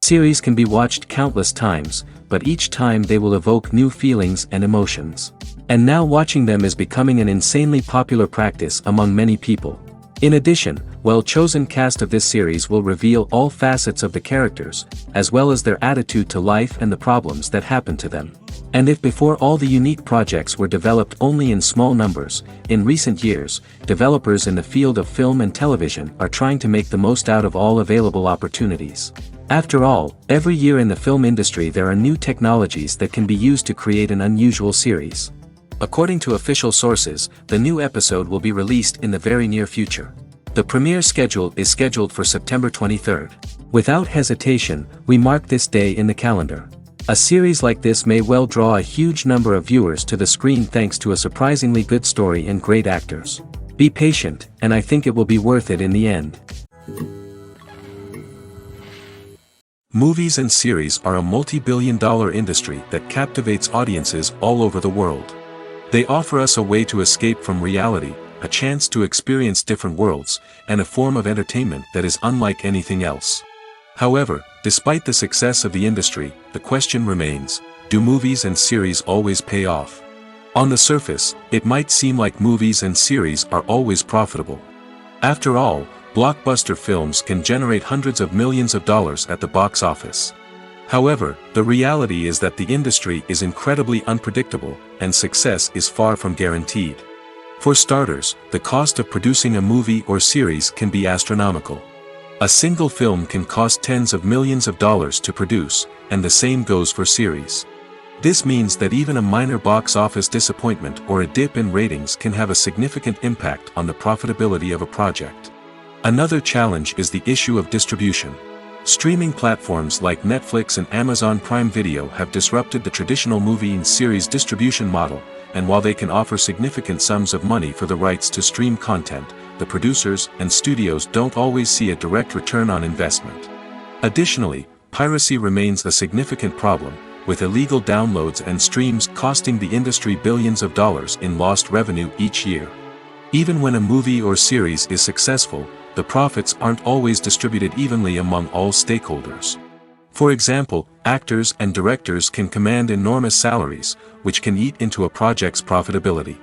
Series can be watched countless times, but each time they will evoke new feelings and emotions. And now watching them is becoming an insanely popular practice among many people. In addition, well-chosen cast of this series will reveal all facets of the characters, as well as their attitude to life and the problems that happen to them. And if before all the unique projects were developed only in small numbers, in recent years, developers in the field of film and television are trying to make the most out of all available opportunities. After all, every year in the film industry there are new technologies that can be used to create an unusual series. According to official sources, the new episode will be released in the very near future. The premiere schedule is scheduled for September 23rd. Without hesitation, we mark this day in the calendar. A series like this may well draw a huge number of viewers to the screen thanks to a surprisingly good story and great actors. Be patient, and I think it will be worth it in the end. Movies and series are a multi-billion-dollar industry that captivates audiences all over the world. They offer us a way to escape from reality, a chance to experience different worlds, and a form of entertainment that is unlike anything else. However, despite the success of the industry, the question remains, do movies and series always pay off? On the surface, it might seem like movies and series are always profitable. After all, blockbuster films can generate hundreds of millions of dollars at the box office. However, the reality is that the industry is incredibly unpredictable, and success is far from guaranteed. For starters, the cost of producing a movie or series can be astronomical. A single film can cost tens of millions of dollars to produce, and the same goes for series. This means that even a minor box office disappointment or a dip in ratings can have a significant impact on the profitability of a project. Another challenge is the issue of distribution. Streaming platforms like Netflix and Amazon Prime Video have disrupted the traditional movie and series distribution model, and while they can offer significant sums of money for the rights to stream content, the producers and studios don't always see a direct return on investment. Additionally, piracy remains a significant problem, with illegal downloads and streams costing the industry billions of dollars in lost revenue each year. Even when a movie or series is successful, the profits aren't always distributed evenly among all stakeholders. For example, actors and directors can command enormous salaries, which can eat into a project's profitability.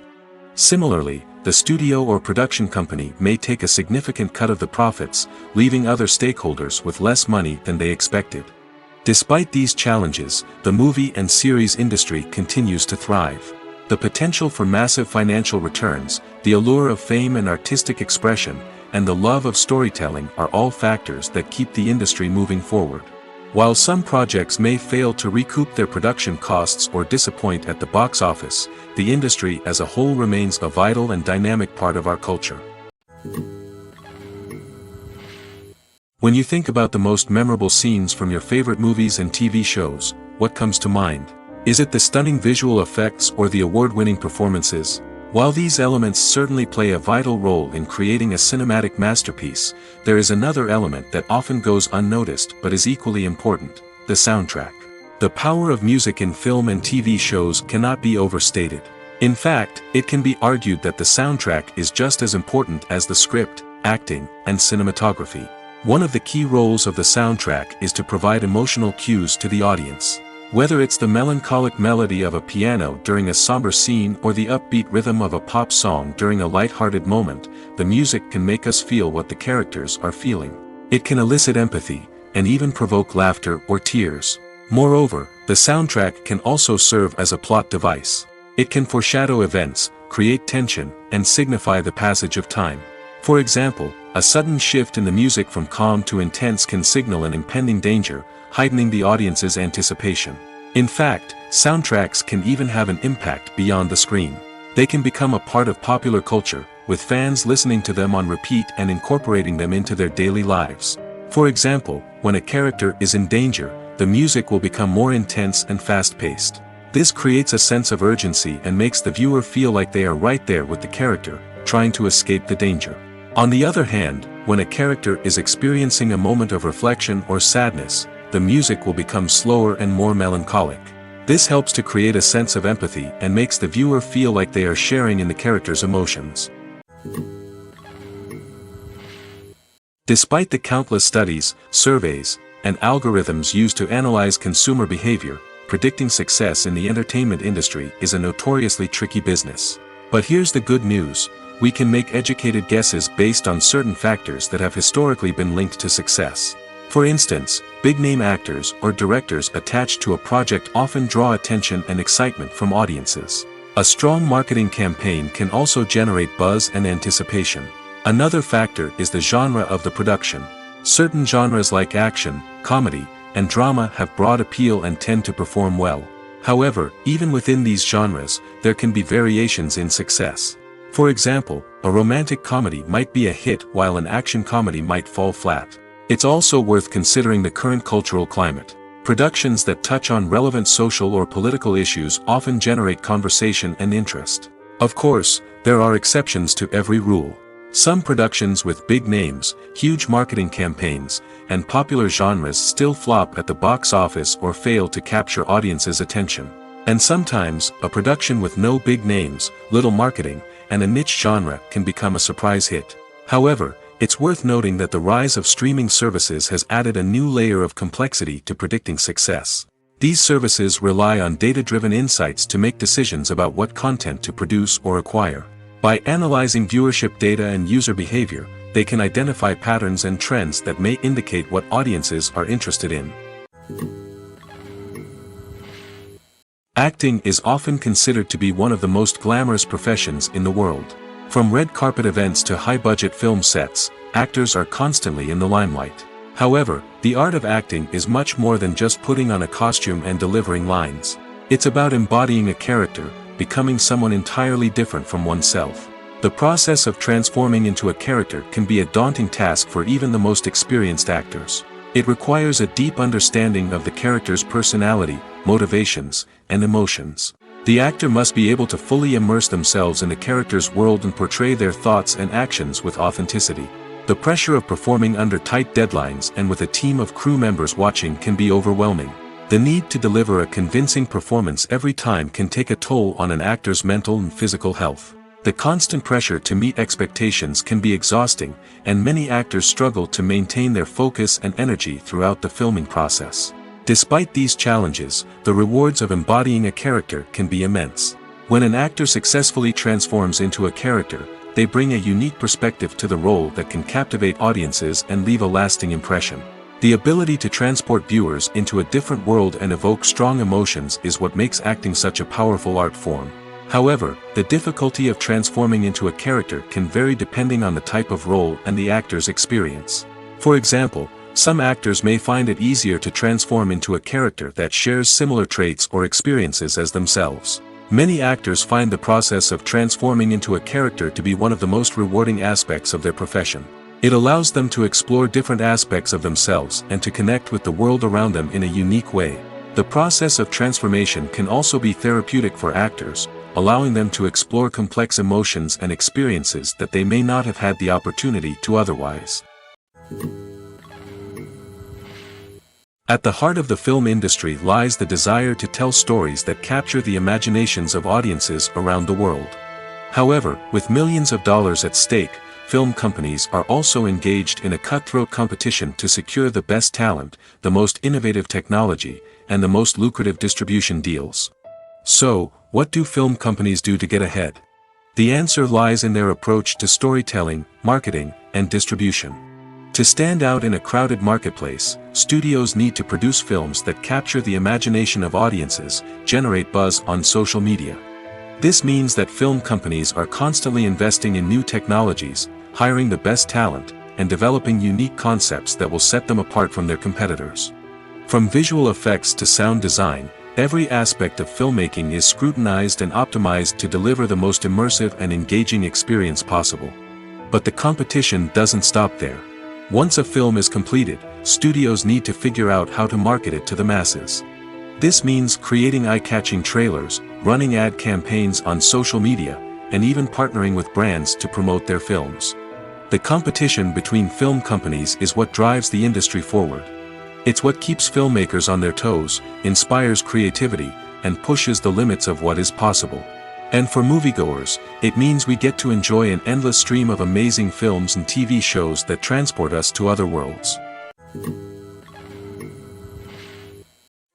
Similarly, the studio or production company may take a significant cut of the profits, leaving other stakeholders with less money than they expected. Despite these challenges, the movie and series industry continues to thrive. The potential for massive financial returns, the allure of fame and artistic expression, and the love of storytelling are all factors that keep the industry moving forward. While some projects may fail to recoup their production costs or disappoint at the box office, the industry as a whole remains a vital and dynamic part of our culture. When you think about the most memorable scenes from your favorite movies and TV shows, what comes to mind? Is it the stunning visual effects or the award-winning performances? While these elements certainly play a vital role in creating a cinematic masterpiece, there is another element that often goes unnoticed but is equally important: the soundtrack. The power of music in film and TV shows cannot be overstated. In fact, it can be argued that the soundtrack is just as important as the script, acting, and cinematography. One of the key roles of the soundtrack is to provide emotional cues to the audience. Whether it's the melancholic melody of a piano during a somber scene or the upbeat rhythm of a pop song during a light-hearted moment, the music can make us feel what the characters are feeling. It can elicit empathy, and even provoke laughter or tears. Moreover, the soundtrack can also serve as a plot device. It can foreshadow events, create tension, and signify the passage of time. For example, a sudden shift in the music from calm to intense can signal an impending danger, heightening the audience's anticipation. In fact, soundtracks can even have an impact beyond the screen. They can become a part of popular culture, with fans listening to them on repeat and incorporating them into their daily lives. For example, when a character is in danger, the music will become more intense and fast-paced. This creates a sense of urgency and makes the viewer feel like they are right there with the character, trying to escape the danger. On the other hand, when a character is experiencing a moment of reflection or sadness, the music will become slower and more melancholic. This helps to create a sense of empathy and makes the viewer feel like they are sharing in the character's emotions. Despite the countless studies, surveys, and algorithms used to analyze consumer behavior, predicting success in the entertainment industry is a notoriously tricky business. But here's the good news: we can make educated guesses based on certain factors that have historically been linked to success. For instance, big-name actors or directors attached to a project often draw attention and excitement from audiences. A strong marketing campaign can also generate buzz and anticipation. Another factor is the genre of the production. Certain genres like action, comedy, and drama have broad appeal and tend to perform well. However, even within these genres, there can be variations in success. For example, a romantic comedy might be a hit while an action comedy might fall flat. It's also worth considering the current cultural climate. Productions that touch on relevant social or political issues often generate conversation and interest. Of course, there are exceptions to every rule. Some productions with big names, huge marketing campaigns, and popular genres still flop at the box office or fail to capture audiences' attention. And sometimes, a production with no big names, little marketing, and a niche genre can become a surprise hit. However, it's worth noting that the rise of streaming services has added a new layer of complexity to predicting success. These services rely on data-driven insights to make decisions about what content to produce or acquire. By analyzing viewership data and user behavior, they can identify patterns and trends that may indicate what audiences are interested in. Acting is often considered to be one of the most glamorous professions in the world. From red carpet events to high-budget film sets, actors are constantly in the limelight. However, the art of acting is much more than just putting on a costume and delivering lines. It's about embodying a character, becoming someone entirely different from oneself. The process of transforming into a character can be a daunting task for even the most experienced actors. It requires a deep understanding of the character's personality, motivations, and emotions. The actor must be able to fully immerse themselves in the character's world and portray their thoughts and actions with authenticity. The pressure of performing under tight deadlines and with a team of crew members watching can be overwhelming. The need to deliver a convincing performance every time can take a toll on an actor's mental and physical health. The constant pressure to meet expectations can be exhausting, and many actors struggle to maintain their focus and energy throughout the filming process. Despite these challenges, the rewards of embodying a character can be immense. When an actor successfully transforms into a character, they bring a unique perspective to the role that can captivate audiences and leave a lasting impression. The ability to transport viewers into a different world and evoke strong emotions is what makes acting such a powerful art form. However, the difficulty of transforming into a character can vary depending on the type of role and the actor's experience. For example, some actors may find it easier to transform into a character that shares similar traits or experiences as themselves. Many actors find the process of transforming into a character to be one of the most rewarding aspects of their profession. It allows them to explore different aspects of themselves and to connect with the world around them in a unique way. The process of transformation can also be therapeutic for actors, allowing them to explore complex emotions and experiences that they may not have had the opportunity to otherwise. At the heart of the film industry lies the desire to tell stories that capture the imaginations of audiences around the world. However, with millions of dollars at stake, film companies are also engaged in a cutthroat competition to secure the best talent, the most innovative technology, and the most lucrative distribution deals. So, what do film companies do to get ahead? The answer lies in their approach to storytelling, marketing, and distribution. To stand out in a crowded marketplace, studios need to produce films that capture the imagination of audiences, generate buzz on social media. This means that film companies are constantly investing in new technologies, hiring the best talent, and developing unique concepts that will set them apart from their competitors. From visual effects to sound design, every aspect of filmmaking is scrutinized and optimized to deliver the most immersive and engaging experience possible. But the competition doesn't stop there. Once a film is completed, studios need to figure out how to market it to the masses. This means creating eye-catching trailers, running ad campaigns on social media, and even partnering with brands to promote their films. The competition between film companies is what drives the industry forward. It's what keeps filmmakers on their toes, inspires creativity, and pushes the limits of what is possible. And for moviegoers, it means we get to enjoy an endless stream of amazing films and TV shows that transport us to other worlds.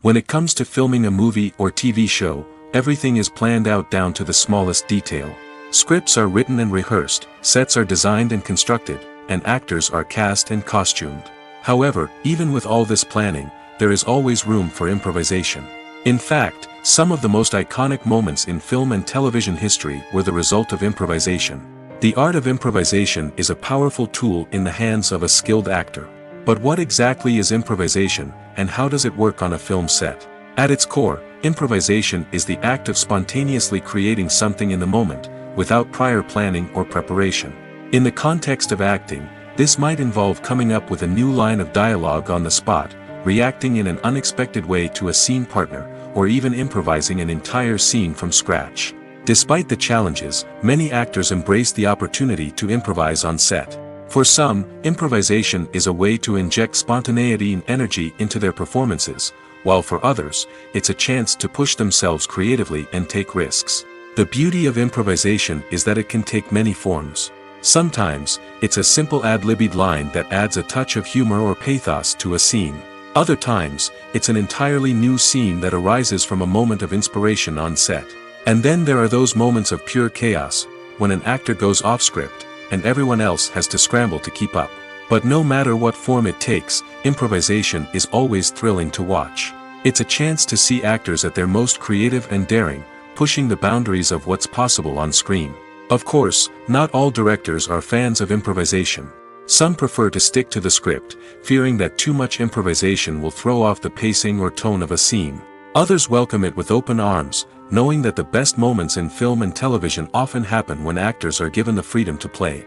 When it comes to filming a movie or TV show, everything is planned out down to the smallest detail. Scripts are written and rehearsed, sets are designed and constructed, and actors are cast and costumed. However, even with all this planning, there is always room for improvisation. In fact, some of the most iconic moments in film and television history were the result of improvisation. The art of improvisation is a powerful tool in the hands of a skilled actor. But what exactly is improvisation, and how does it work on a film set? At its core, improvisation is the act of spontaneously creating something in the moment, without prior planning or preparation. In the context of acting, this might involve coming up with a new line of dialogue on the spot, reacting in an unexpected way to a scene partner, or even improvising an entire scene from scratch. Despite the challenges, many actors embrace the opportunity to improvise on set. For some, improvisation is a way to inject spontaneity and energy into their performances, while for others, it's a chance to push themselves creatively and take risks. The beauty of improvisation is that it can take many forms. Sometimes, it's a simple ad-libbed line that adds a touch of humor or pathos to a scene. Other times, it's an entirely new scene that arises from a moment of inspiration on set. And then there are those moments of pure chaos, when an actor goes off script, and everyone else has to scramble to keep up. But no matter what form it takes, improvisation is always thrilling to watch. It's a chance to see actors at their most creative and daring, pushing the boundaries of what's possible on screen. Of course, not all directors are fans of improvisation. Some prefer to stick to the script, fearing that too much improvisation will throw off the pacing or tone of a scene. Others welcome it with open arms, knowing that the best moments in film and television often happen when actors are given the freedom to play.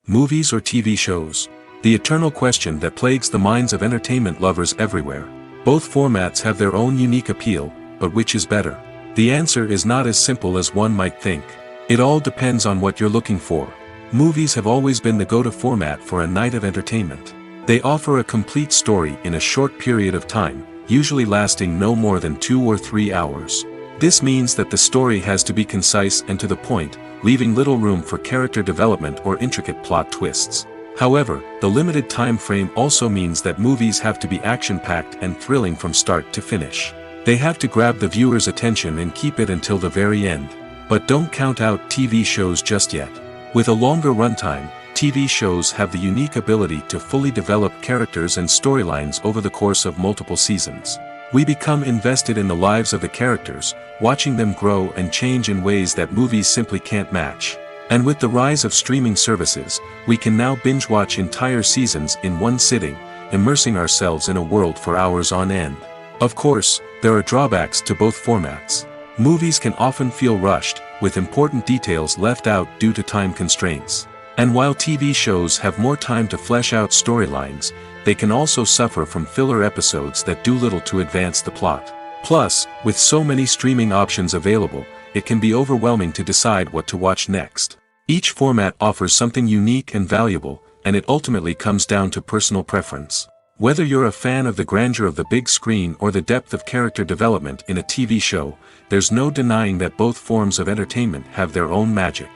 Movies or TV shows? The eternal question that plagues the minds of entertainment lovers everywhere. Both formats have their own unique appeal, but which is better? The answer is not as simple as one might think. It all depends on what you're looking for. Movies have always been the go-to format for a night of entertainment. They offer a complete story in a short period of time, usually lasting no more than 2 or 3 hours. This means that the story has to be concise and to the point, leaving little room for character development or intricate plot twists. However, the limited time frame also means that movies have to be action-packed and thrilling from start to finish. They have to grab the viewer's attention and keep it until the very end. But don't count out TV shows just yet. With a longer runtime, TV shows have the unique ability to fully develop characters and storylines over the course of multiple seasons. We become invested in the lives of the characters, watching them grow and change in ways that movies simply can't match. And with the rise of streaming services, we can now binge-watch entire seasons in one sitting, immersing ourselves in a world for hours on end. Of course, there are drawbacks to both formats. Movies can often feel rushed, with important details left out due to time constraints. And while TV shows have more time to flesh out storylines, they can also suffer from filler episodes that do little to advance the plot. Plus, with so many streaming options available, it can be overwhelming to decide what to watch next. Each format offers something unique and valuable, and it ultimately comes down to personal preference. Whether you're a fan of the grandeur of the big screen or the depth of character development in a TV show, there's no denying that both forms of entertainment have their own magic.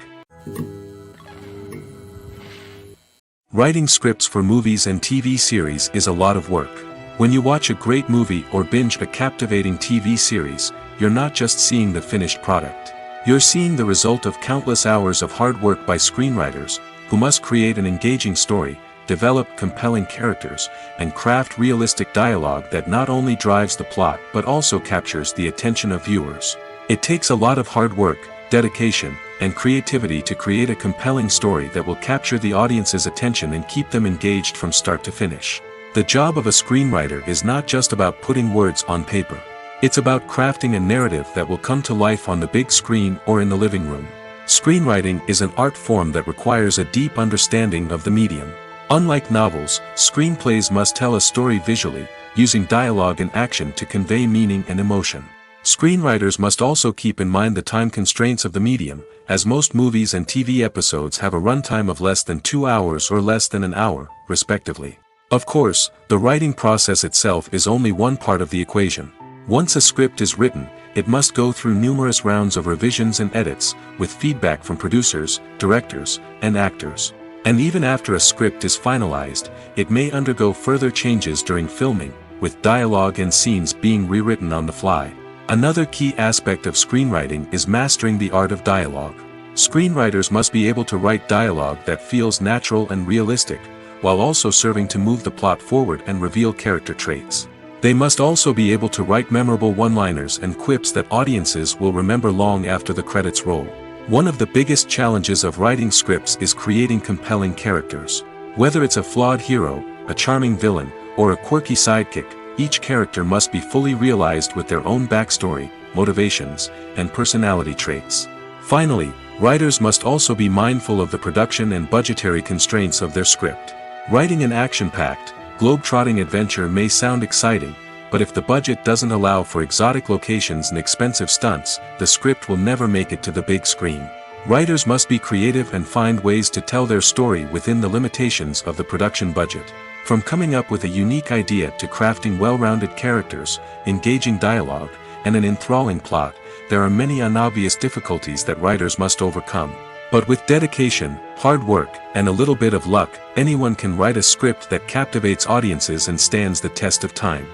Writing scripts for movies and TV series is a lot of work. When you watch a great movie or binge a captivating TV series, you're not just seeing the finished product. You're seeing the result of countless hours of hard work by screenwriters, who must create an engaging story, develop compelling characters, and craft realistic dialogue that not only drives the plot but also captures the attention of viewers. It takes a lot of hard work, dedication, and creativity to create a compelling story that will capture the audience's attention and keep them engaged from start to finish. The job of a screenwriter is not just about putting words on paper. It's about crafting a narrative that will come to life on the big screen or in the living room. Screenwriting is an art form that requires a deep understanding of the medium. Unlike novels, screenplays must tell a story visually, using dialogue and action to convey meaning and emotion. Screenwriters must also keep in mind the time constraints of the medium, as most movies and TV episodes have a runtime of less than 2 hours or less than an hour, respectively. Of course, the writing process itself is only one part of the equation. Once a script is written, it must go through numerous rounds of revisions and edits, with feedback from producers, directors, and actors. And even after a script is finalized, it may undergo further changes during filming, with dialogue and scenes being rewritten on the fly. Another key aspect of screenwriting is mastering the art of dialogue. Screenwriters must be able to write dialogue that feels natural and realistic, while also serving to move the plot forward and reveal character traits. They must also be able to write memorable one-liners and quips that audiences will remember long after the credits roll. One of the biggest challenges of writing scripts is creating compelling characters. Whether it's a flawed hero, a charming villain, or a quirky sidekick, each character must be fully realized with their own backstory, motivations, and personality traits. Finally, writers must also be mindful of the production and budgetary constraints of their script. Writing an action-packed, globe-trotting adventure may sound exciting, but if the budget doesn't allow for exotic locations and expensive stunts, the script will never make it to the big screen. Writers must be creative and find ways to tell their story within the limitations of the production budget. From coming up with a unique idea to crafting well-rounded characters, engaging dialogue, and an enthralling plot, there are many unobvious difficulties that writers must overcome. But with dedication, hard work, and a little bit of luck, anyone can write a script that captivates audiences and stands the test of time.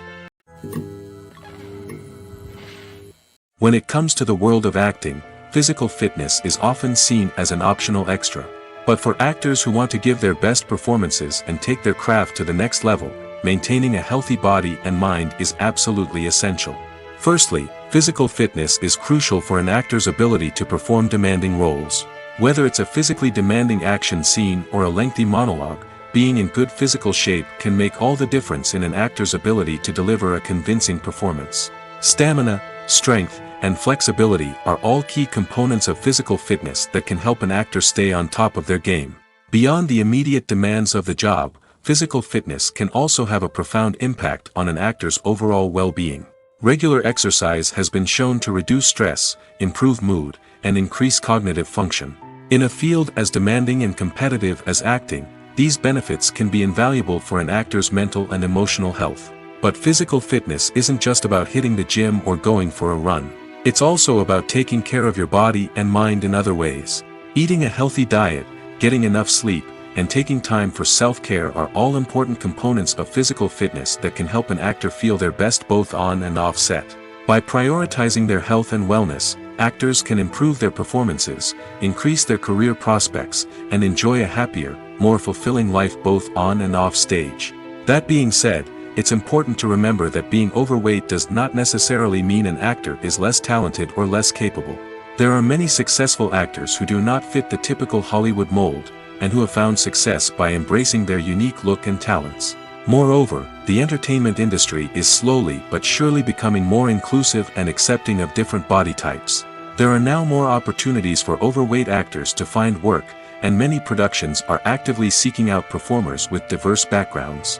When it comes to the world of acting, physical fitness is often seen as an optional extra. But for actors who want to give their best performances and take their craft to the next level, maintaining a healthy body and mind is absolutely essential. Firstly, physical fitness is crucial for an actor's ability to perform demanding roles. Whether it's a physically demanding action scene or a lengthy monologue, being in good physical shape can make all the difference in an actor's ability to deliver a convincing performance. Stamina, strength, and flexibility are all key components of physical fitness that can help an actor stay on top of their game. Beyond the immediate demands of the job, physical fitness can also have a profound impact on an actor's overall well-being. Regular exercise has been shown to reduce stress, improve mood, and increase cognitive function. In a field as demanding and competitive as acting, these benefits can be invaluable for an actor's mental and emotional health. But physical fitness isn't just about hitting the gym or going for a run. It's also about taking care of your body and mind in other ways. Eating a healthy diet, getting enough sleep, and taking time for self-care are all important components of physical fitness that can help an actor feel their best both on and off set. By prioritizing their health and wellness, actors can improve their performances, increase their career prospects, and enjoy a happier, more fulfilling life both on and off stage. That being said, it's important to remember that being overweight does not necessarily mean an actor is less talented or less capable. There are many successful actors who do not fit the typical Hollywood mold, and who have found success by embracing their unique look and talents. Moreover, the entertainment industry is slowly but surely becoming more inclusive and accepting of different body types. There are now more opportunities for overweight actors to find work, and many productions are actively seeking out performers with diverse backgrounds.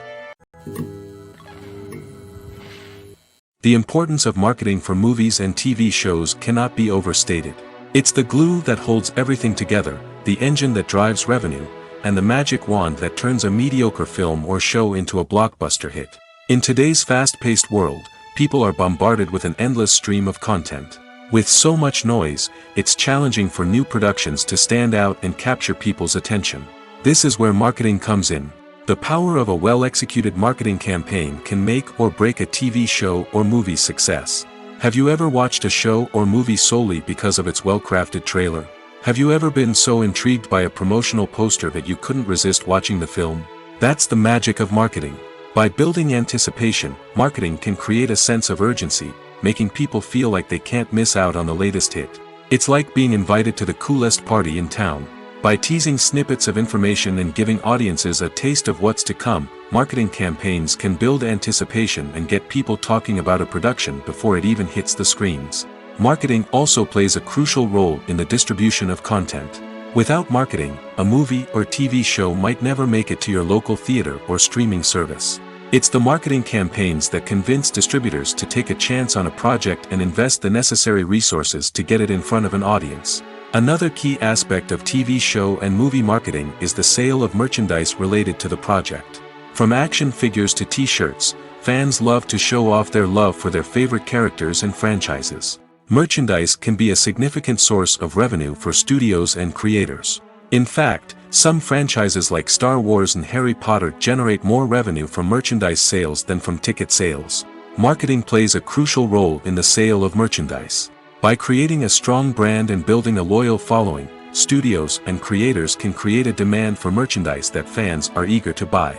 The importance of marketing for movies and TV shows cannot be overstated. It's the glue that holds everything together, the engine that drives revenue, and the magic wand that turns a mediocre film or show into a blockbuster hit. In today's fast-paced world, people are bombarded with an endless stream of content. With so much noise, it's challenging for new productions to stand out and capture people's attention. This is where marketing comes in. The power of a well-executed marketing campaign can make or break a TV show or movie's success. Have you ever watched a show or movie solely because of its well-crafted trailer? Have you ever been so intrigued by a promotional poster that you couldn't resist watching the film? That's the magic of marketing. By building anticipation, marketing can create a sense of urgency, making people feel like they can't miss out on the latest hit. It's like being invited to the coolest party in town. By teasing snippets of information and giving audiences a taste of what's to come, marketing campaigns can build anticipation and get people talking about a production before it even hits the screens. Marketing also plays a crucial role in the distribution of content. Without marketing, a movie or TV show might never make it to your local theater or streaming service. It's the marketing campaigns that convince distributors to take a chance on a project and invest the necessary resources to get it in front of an audience. Another key aspect of TV show and movie marketing is the sale of merchandise related to the project. From action figures to t-shirts, fans love to show off their love for their favorite characters and franchises. Merchandise can be a significant source of revenue for studios and creators. In fact, some franchises like Star Wars and Harry Potter generate more revenue from merchandise sales than from ticket sales. Marketing plays a crucial role in the sale of merchandise. By creating a strong brand and building a loyal following, studios and creators can create a demand for merchandise that fans are eager to buy.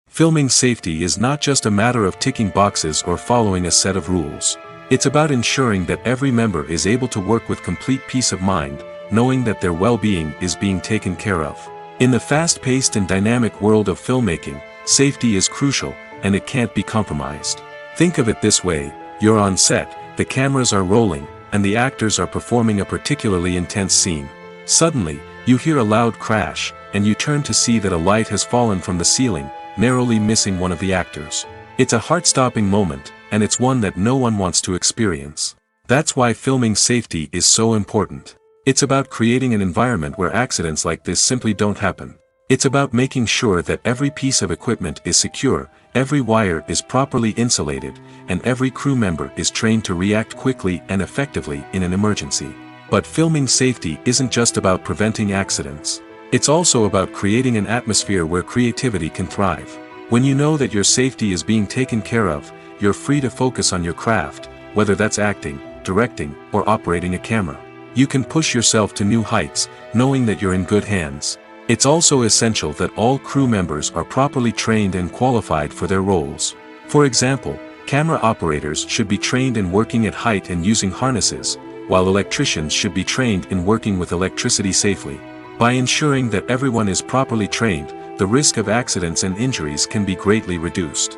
Filming safety is not just a matter of ticking boxes or following a set of rules. It's about ensuring that every member is able to work with complete peace of mind, knowing that their well-being is being taken care of. In the fast-paced and dynamic world of filmmaking, safety is crucial, and it can't be compromised. Think of it this way: you're on set, the cameras are rolling, and the actors are performing a particularly intense scene. Suddenly, you hear a loud crash, and you turn to see that a light has fallen from the ceiling, narrowly missing one of the actors. It's a heart-stopping moment, and it's one that no one wants to experience. That's why filming safety is so important. It's about creating an environment where accidents like this simply don't happen. It's about making sure that every piece of equipment is secure, every wire is properly insulated, and every crew member is trained to react quickly and effectively in an emergency. But filming safety isn't just about preventing accidents. It's also about creating an atmosphere where creativity can thrive. When you know that your safety is being taken care of, you're free to focus on your craft, whether that's acting, directing, or operating a camera. You can push yourself to new heights, knowing that you're in good hands. It's also essential that all crew members are properly trained and qualified for their roles. For example, camera operators should be trained in working at height and using harnesses, while electricians should be trained in working with electricity safely. By ensuring that everyone is properly trained, the risk of accidents and injuries can be greatly reduced.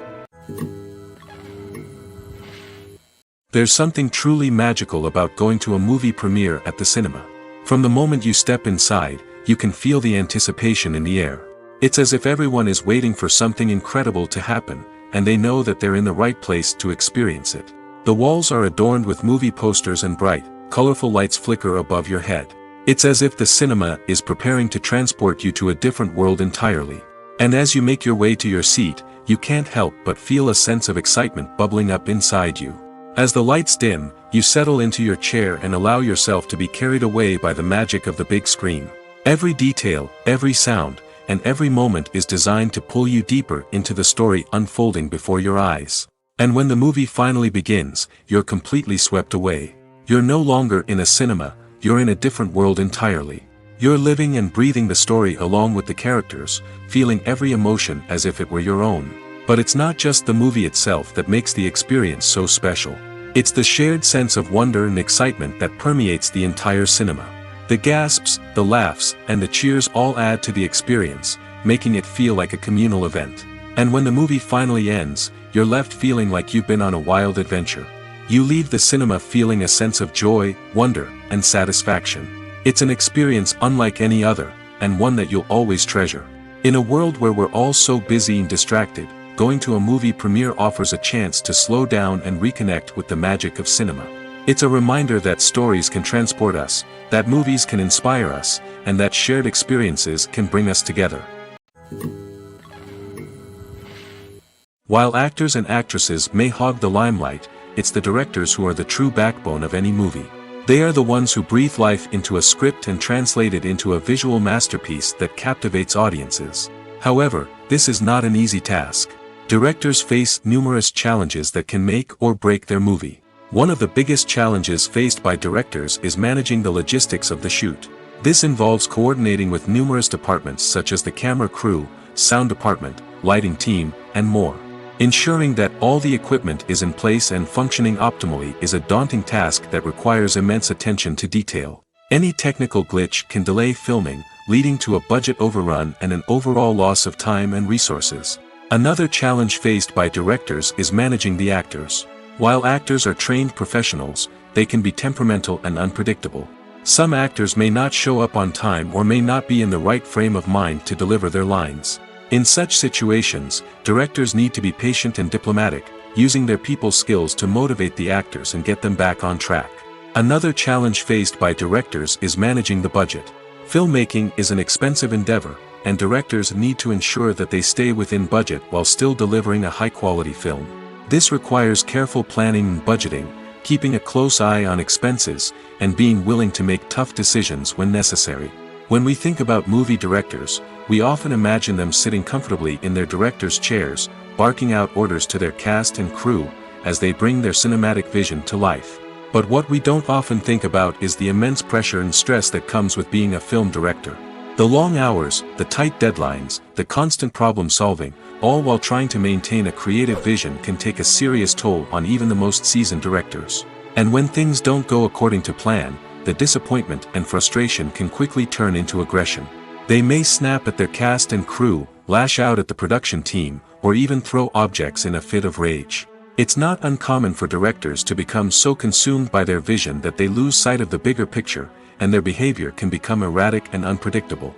There's something truly magical about going to a movie premiere at the cinema. From the moment you step inside, you can feel the anticipation in the air. It's as if everyone is waiting for something incredible to happen, and they know that they're in the right place to experience it. The walls are adorned with movie posters and bright, colorful lights flicker above your head. It's as if the cinema is preparing to transport you to a different world entirely. And as you make your way to your seat, you can't help but feel a sense of excitement bubbling up inside you. As the lights dim, you settle into your chair and allow yourself to be carried away by the magic of the big screen. Every detail, every sound, and every moment is designed to pull you deeper into the story unfolding before your eyes. And when the movie finally begins, you're completely swept away. You're no longer in a cinema, you're in a different world entirely. You're living and breathing the story along with the characters, feeling every emotion as if it were your own. But it's not just the movie itself that makes the experience so special. It's the shared sense of wonder and excitement that permeates the entire cinema. The gasps, the laughs, and the cheers all add to the experience, making it feel like a communal event. And when the movie finally ends, you're left feeling like you've been on a wild adventure. You leave the cinema feeling a sense of joy, wonder, and satisfaction. It's an experience unlike any other, and one that you'll always treasure. In a world where we're all so busy and distracted, going to a movie premiere offers a chance to slow down and reconnect with the magic of cinema. It's a reminder that stories can transport us, that movies can inspire us, and that shared experiences can bring us together. While actors and actresses may hog the limelight, it's the directors who are the true backbone of any movie. They are the ones who breathe life into a script and translate it into a visual masterpiece that captivates audiences. However, this is not an easy task. Directors face numerous challenges that can make or break their movie. One of the biggest challenges faced by directors is managing the logistics of the shoot. This involves coordinating with numerous departments such as the camera crew, sound department, lighting team, and more. Ensuring that all the equipment is in place and functioning optimally is a daunting task that requires immense attention to detail. Any technical glitch can delay filming, leading to a budget overrun and an overall loss of time and resources. Another challenge faced by directors is managing the actors. While actors are trained professionals, they can be temperamental and unpredictable. Some actors may not show up on time or may not be in the right frame of mind to deliver their lines. In such situations, directors need to be patient and diplomatic, using their people skills to motivate the actors and get them back on track. Another challenge faced by directors is managing the budget. Filmmaking is an expensive endeavor, and directors need to ensure that they stay within budget while still delivering a high-quality film. This requires careful planning and budgeting, keeping a close eye on expenses, and being willing to make tough decisions when necessary. When we think about movie directors, we often imagine them sitting comfortably in their director's chairs, barking out orders to their cast and crew, as they bring their cinematic vision to life. But what we don't often think about is the immense pressure and stress that comes with being a film director. The long hours, the tight deadlines, the constant problem solving, all while trying to maintain a creative vision can take a serious toll on even the most seasoned directors. And when things don't go according to plan, the disappointment and frustration can quickly turn into aggression. They may snap at their cast and crew, lash out at the production team, or even throw objects in a fit of rage. It's not uncommon for directors to become so consumed by their vision that they lose sight of the bigger picture, and their behavior can become erratic and unpredictable.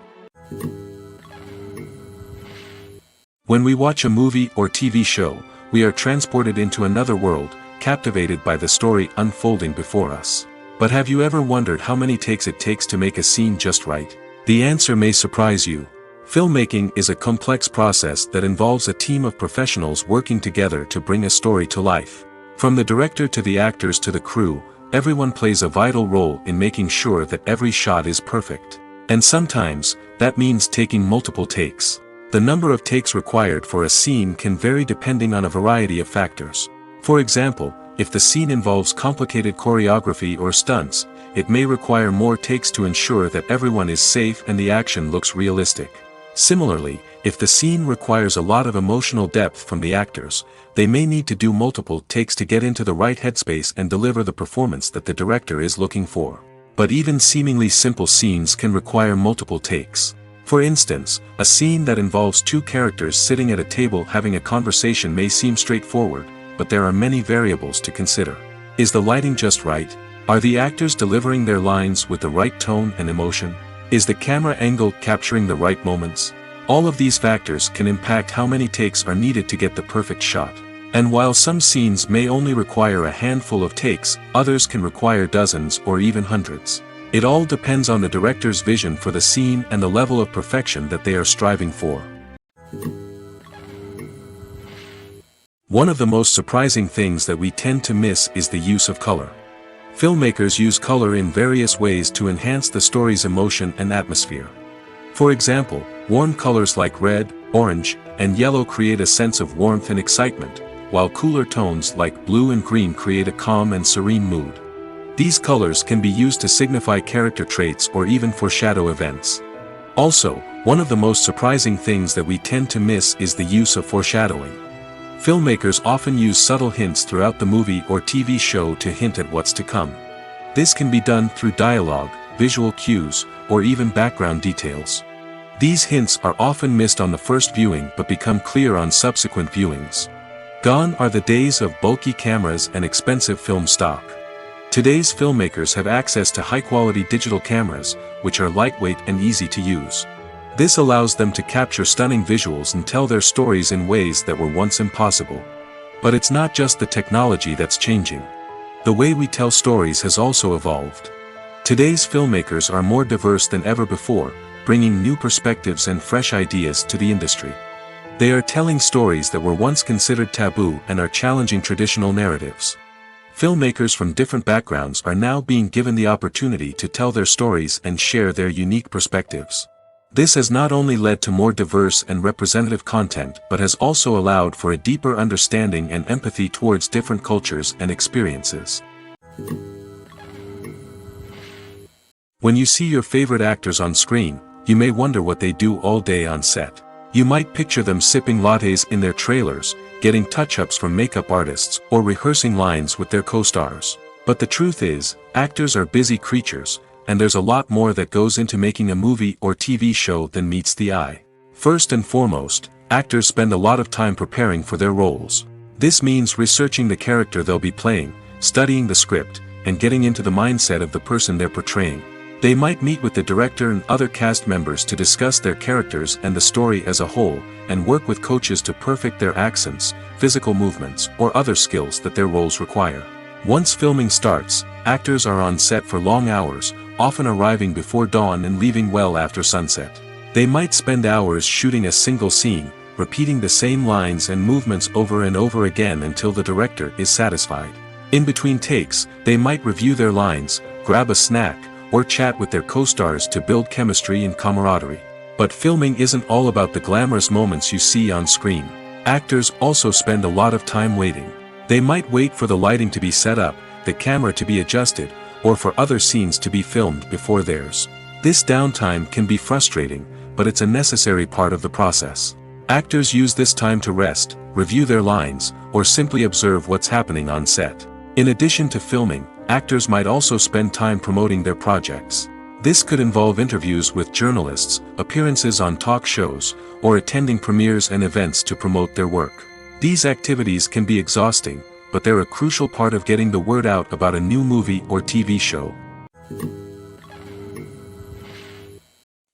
When we watch a movie or TV show, we are transported into another world, captivated by the story unfolding before us. But have you ever wondered how many takes it takes to make a scene just right? The answer may surprise you. Filmmaking is a complex process that involves a team of professionals working together to bring a story to life. From the director to the actors to the crew, everyone plays a vital role in making sure that every shot is perfect. And sometimes, that means taking multiple takes. The number of takes required for a scene can vary depending on a variety of factors. For example, if the scene involves complicated choreography or stunts, it may require more takes to ensure that everyone is safe and the action looks realistic. Similarly, if the scene requires a lot of emotional depth from the actors, they may need to do multiple takes to get into the right headspace and deliver the performance that the director is looking for. But even seemingly simple scenes can require multiple takes. For instance, a scene that involves two characters sitting at a table having a conversation may seem straightforward, but there are many variables to consider. Is the lighting just right? Are the actors delivering their lines with the right tone and emotion? Is the camera angle capturing the right moments? All of these factors can impact how many takes are needed to get the perfect shot. And while some scenes may only require a handful of takes, others can require dozens or even hundreds. It all depends on the director's vision for the scene and the level of perfection that they are striving for. One of the most surprising things that we tend to miss is the use of color. Filmmakers use color in various ways to enhance the story's emotion and atmosphere. For example, warm colors like red, orange, and yellow create a sense of warmth and excitement, while cooler tones like blue and green create a calm and serene mood. These colors can be used to signify character traits or even foreshadow events. Also, one of the most surprising things that we tend to miss is the use of foreshadowing. Filmmakers often use subtle hints throughout the movie or TV show to hint at what's to come. This can be done through dialogue, visual cues, or even background details. These hints are often missed on the first viewing but become clear on subsequent viewings. Gone are the days of bulky cameras and expensive film stock. Today's filmmakers have access to high-quality digital cameras, which are lightweight and easy to use. This allows them to capture stunning visuals and tell their stories in ways that were once impossible. But it's not just the technology that's changing. The way we tell stories has also evolved. Today's filmmakers are more diverse than ever before, bringing new perspectives and fresh ideas to the industry. They are telling stories that were once considered taboo and are challenging traditional narratives. Filmmakers from different backgrounds are now being given the opportunity to tell their stories and share their unique perspectives. This has not only led to more diverse and representative content but has also allowed for a deeper understanding and empathy towards different cultures and experiences. When you see your favorite actors on screen, you may wonder what they do all day on set. You might picture them sipping lattes in their trailers, getting touch-ups from makeup artists, or rehearsing lines with their co-stars. But the truth is, actors are busy creatures, and there's a lot more that goes into making a movie or TV show than meets the eye. First and foremost, actors spend a lot of time preparing for their roles. This means researching the character they'll be playing, studying the script, and getting into the mindset of the person they're portraying. They might meet with the director and other cast members to discuss their characters and the story as a whole, and work with coaches to perfect their accents, physical movements, or other skills that their roles require. Once filming starts, actors are on set for long hours, often arriving before dawn and leaving well after sunset. They might spend hours shooting a single scene, repeating the same lines and movements over and over again until the director is satisfied. In between takes, they might review their lines, grab a snack, or chat with their co-stars to build chemistry and camaraderie. But filming isn't all about the glamorous moments you see on screen. Actors also spend a lot of time waiting. They might wait for the lighting to be set up, the camera to be adjusted, or for other scenes to be filmed before theirs. This downtime can be frustrating, but it's a necessary part of the process. Actors use this time to rest, review their lines, or simply observe what's happening on set. In addition to filming, actors might also spend time promoting their projects. This could involve interviews with journalists, appearances on talk shows, or attending premieres and events to promote their work. These activities can be exhausting, but they're a crucial part of getting the word out about a new movie or TV show.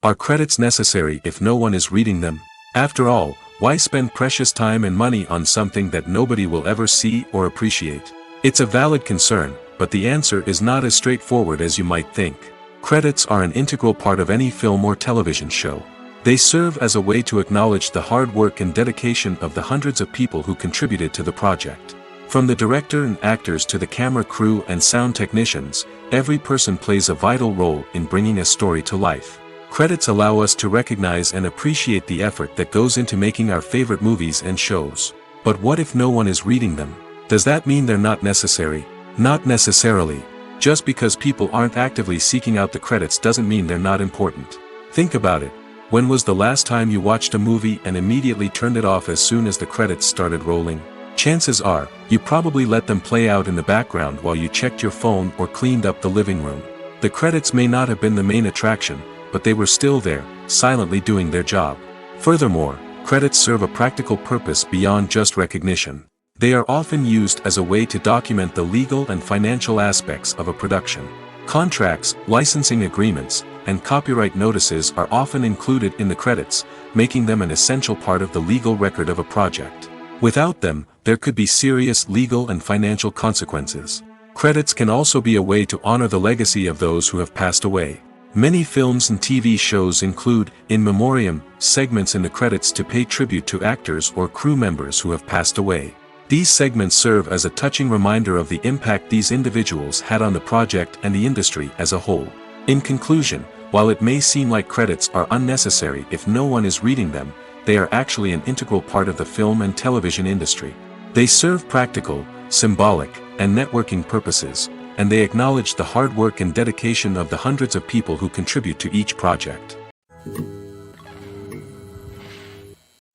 Are credits necessary if no one is reading them? After all, why spend precious time and money on something that nobody will ever see or appreciate? It's a valid concern, but the answer is not as straightforward as you might think. Credits are an integral part of any film or television show. They serve as a way to acknowledge the hard work and dedication of the hundreds of people who contributed to the project. From the director and actors to the camera crew and sound technicians, every person plays a vital role in bringing a story to life. Credits allow us to recognize and appreciate the effort that goes into making our favorite movies and shows. But what if no one is reading them? Does that mean they're not necessary? Not necessarily. Just because people aren't actively seeking out the credits doesn't mean they're not important. Think about it. When was the last time you watched a movie and immediately turned it off as soon as the credits started rolling? Chances are, you probably let them play out in the background while you checked your phone or cleaned up the living room. The credits may not have been the main attraction, but they were still there, silently doing their job. Furthermore, credits serve a practical purpose beyond just recognition. They are often used as a way to document the legal and financial aspects of a production. Contracts, licensing agreements, and copyright notices are often included in the credits, making them an essential part of the legal record of a project. Without them, there could be serious legal and financial consequences. Credits can also be a way to honor the legacy of those who have passed away. Many films and TV shows include, in memoriam, segments in the credits to pay tribute to actors or crew members who have passed away. These segments serve as a touching reminder of the impact these individuals had on the project and the industry as a whole. In conclusion, while it may seem like credits are unnecessary if no one is reading them, they are actually an integral part of the film and television industry. They serve practical, symbolic, and networking purposes, and they acknowledge the hard work and dedication of the hundreds of people who contribute to each project.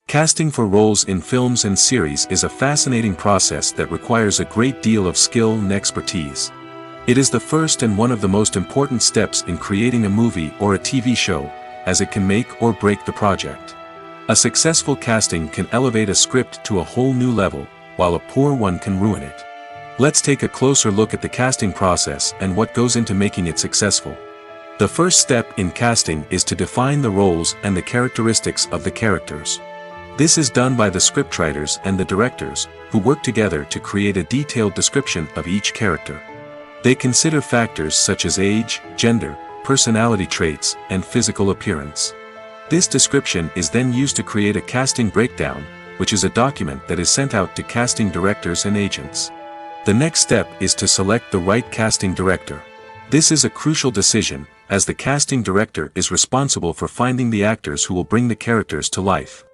Casting for roles in films and series is a fascinating process that requires a great deal of skill and expertise. It is the first and one of the most important steps in creating a movie or a TV show, as it can make or break the project. A successful casting can elevate a script to a whole new level, while a poor one can ruin it. Let's take a closer look at the casting process and what goes into making it successful. The first step in casting is to define the roles and the characteristics of the characters. This is done by the scriptwriters and the directors, who work together to create a detailed description of each character. They consider factors such as age, gender, personality traits, and physical appearance. This description is then used to create a casting breakdown, which is a document that is sent out to casting directors and agents. The next step is to select the right casting director. This is a crucial decision, as the casting director is responsible for finding the actors who will bring the characters to life.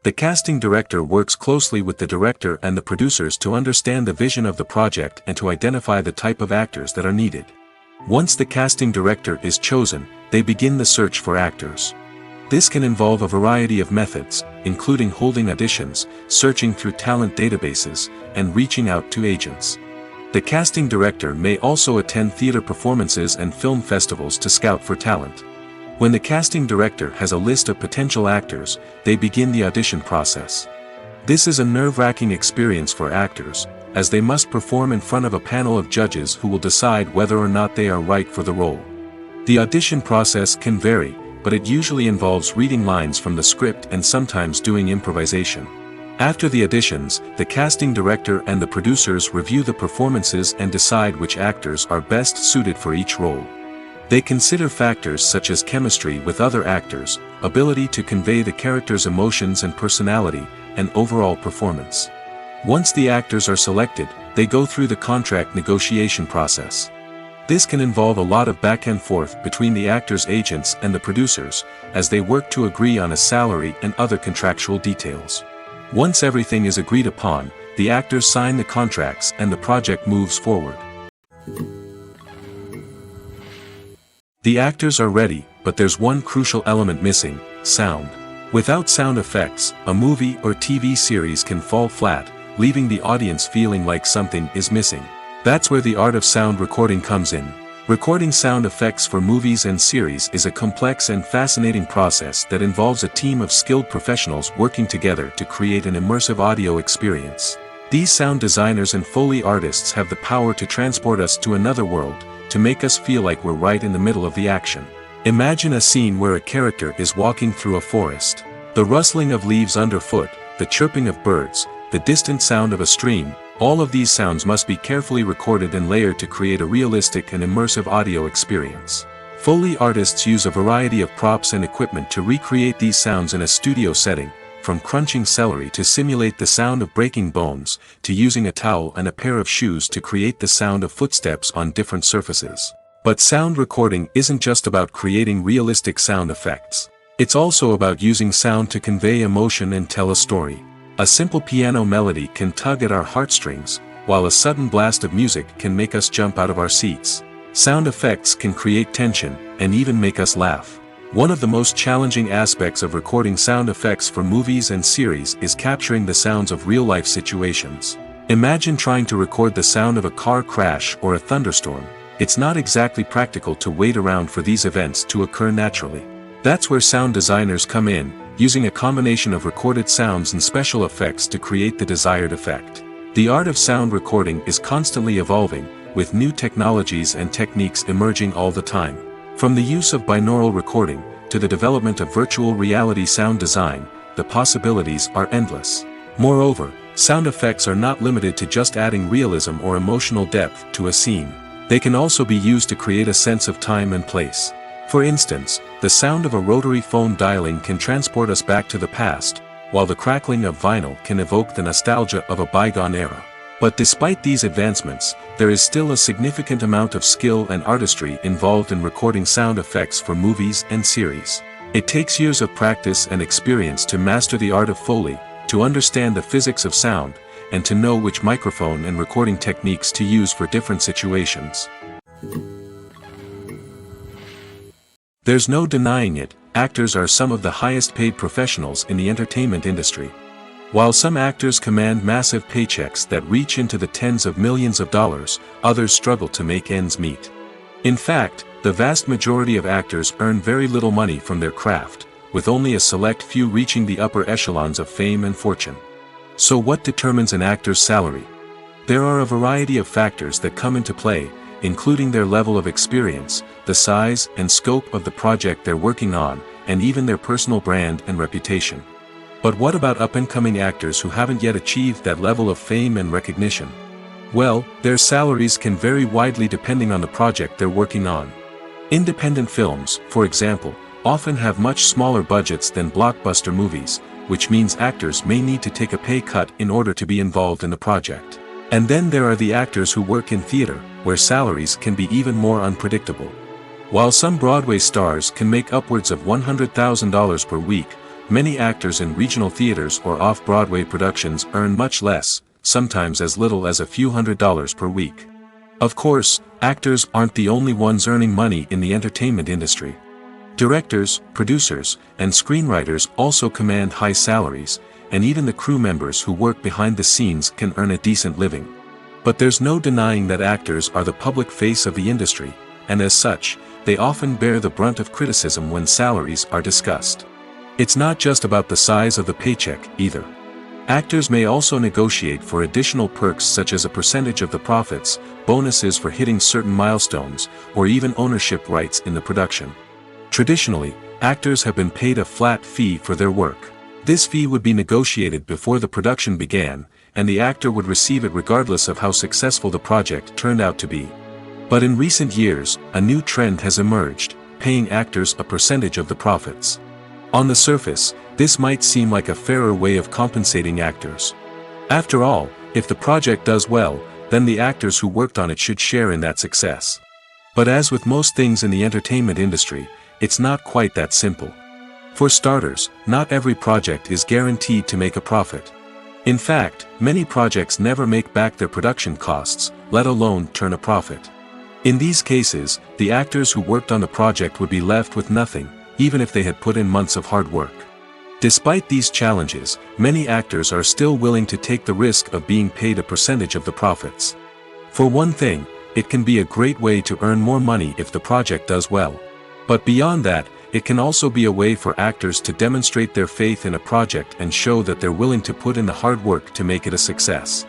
The casting director works closely with the director and the producers to understand the vision of the project and to identify the type of actors that are needed. Once the casting director is chosen, they begin the search for actors. This can involve a variety of methods, including holding auditions, searching through talent databases, and reaching out to agents. The casting director may also attend theater performances and film festivals to scout for talent. When the casting director has a list of potential actors, they begin the audition process. This is a nerve-wracking experience for actors, as they must perform in front of a panel of judges who will decide whether or not they are right for the role. The audition process can vary, but it usually involves reading lines from the script and sometimes doing improvisation. After the auditions, the casting director and the producers review the performances and decide which actors are best suited for each role. They consider factors such as chemistry with other actors, ability to convey the character's emotions and personality, and overall performance. Once the actors are selected, they go through the contract negotiation process. This can involve a lot of back and forth between the actors' agents and the producers, as they work to agree on a salary and other contractual details. Once everything is agreed upon, the actors sign the contracts and the project moves forward. The actors are ready, but there's one crucial element missing: sound. Without sound effects, a movie or TV series can fall flat, leaving the audience feeling like something is missing. That's where the art of sound recording comes in. Recording sound effects for movies and series is a complex and fascinating process that involves a team of skilled professionals working together to create an immersive audio experience. These sound designers and Foley artists have the power to transport us to another world, to make us feel like we're right in the middle of the action. Imagine a scene where a character is walking through a forest. The rustling of leaves underfoot, the chirping of birds, the distant sound of a stream, all of these sounds must be carefully recorded and layered to create a realistic and immersive audio experience. Foley artists use a variety of props and equipment to recreate these sounds in a studio setting, from crunching celery to simulate the sound of breaking bones, to using a towel and a pair of shoes to create the sound of footsteps on different surfaces. But sound recording isn't just about creating realistic sound effects. It's also about using sound to convey emotion and tell a story. A simple piano melody can tug at our heartstrings, while a sudden blast of music can make us jump out of our seats. Sound effects can create tension, and even make us laugh. One of the most challenging aspects of recording sound effects for movies and series is capturing the sounds of real-life situations. Imagine trying to record the sound of a car crash or a thunderstorm. It's not exactly practical to wait around for these events to occur naturally. That's where sound designers come in, using a combination of recorded sounds and special effects to create the desired effect. The art of sound recording is constantly evolving, with new technologies and techniques emerging all the time. From the use of binaural recording, to the development of virtual reality sound design, the possibilities are endless. Moreover, sound effects are not limited to just adding realism or emotional depth to a scene. They can also be used to create a sense of time and place. For instance, the sound of a rotary phone dialing can transport us back to the past, while the crackling of vinyl can evoke the nostalgia of a bygone era. But despite these advancements, there is still a significant amount of skill and artistry involved in recording sound effects for movies and series. It takes years of practice and experience to master the art of Foley, to understand the physics of sound, and to know which microphone and recording techniques to use for different situations. There's no denying it, actors are some of the highest paid professionals in the entertainment industry. While some actors command massive paychecks that reach into the tens of millions of dollars, others struggle to make ends meet. In fact, the vast majority of actors earn very little money from their craft, with only a select few reaching the upper echelons of fame and fortune. So what determines an actor's salary? There are a variety of factors that come into play, including their level of experience, the size and scope of the project they're working on, and even their personal brand and reputation. But what about up-and-coming actors who haven't yet achieved that level of fame and recognition? Well, their salaries can vary widely depending on the project they're working on. Independent films, for example, often have much smaller budgets than blockbuster movies, which means actors may need to take a pay cut in order to be involved in the project. And then there are the actors who work in theater, where salaries can be even more unpredictable. While some Broadway stars can make upwards of $100,000 per week, many actors in regional theaters or off-Broadway productions earn much less, sometimes as little as a few $100s per week. Of course, actors aren't the only ones earning money in the entertainment industry. Directors, producers, and screenwriters also command high salaries, and even the crew members who work behind the scenes can earn a decent living. But there's no denying that actors are the public face of the industry, and as such, they often bear the brunt of criticism when salaries are discussed. It's not just about the size of the paycheck, either. Actors may also negotiate for additional perks such as a percentage of the profits, bonuses for hitting certain milestones, or even ownership rights in the production. Traditionally, actors have been paid a flat fee for their work. This fee would be negotiated before the production began, and the actor would receive it regardless of how successful the project turned out to be. But in recent years, a new trend has emerged, paying actors a percentage of the profits. On the surface, this might seem like a fairer way of compensating actors. After all, if the project does well, then the actors who worked on it should share in that success. But as with most things in the entertainment industry, it's not quite that simple. For starters, not every project is guaranteed to make a profit. In fact, many projects never make back their production costs, let alone turn a profit. In these cases, the actors who worked on the project would be left with nothing, even if they had put in months of hard work. Despite these challenges, many actors are still willing to take the risk of being paid a percentage of the profits. For one thing, it can be a great way to earn more money if the project does well. But beyond that, it can also be a way for actors to demonstrate their faith in a project and show that they're willing to put in the hard work to make it a success.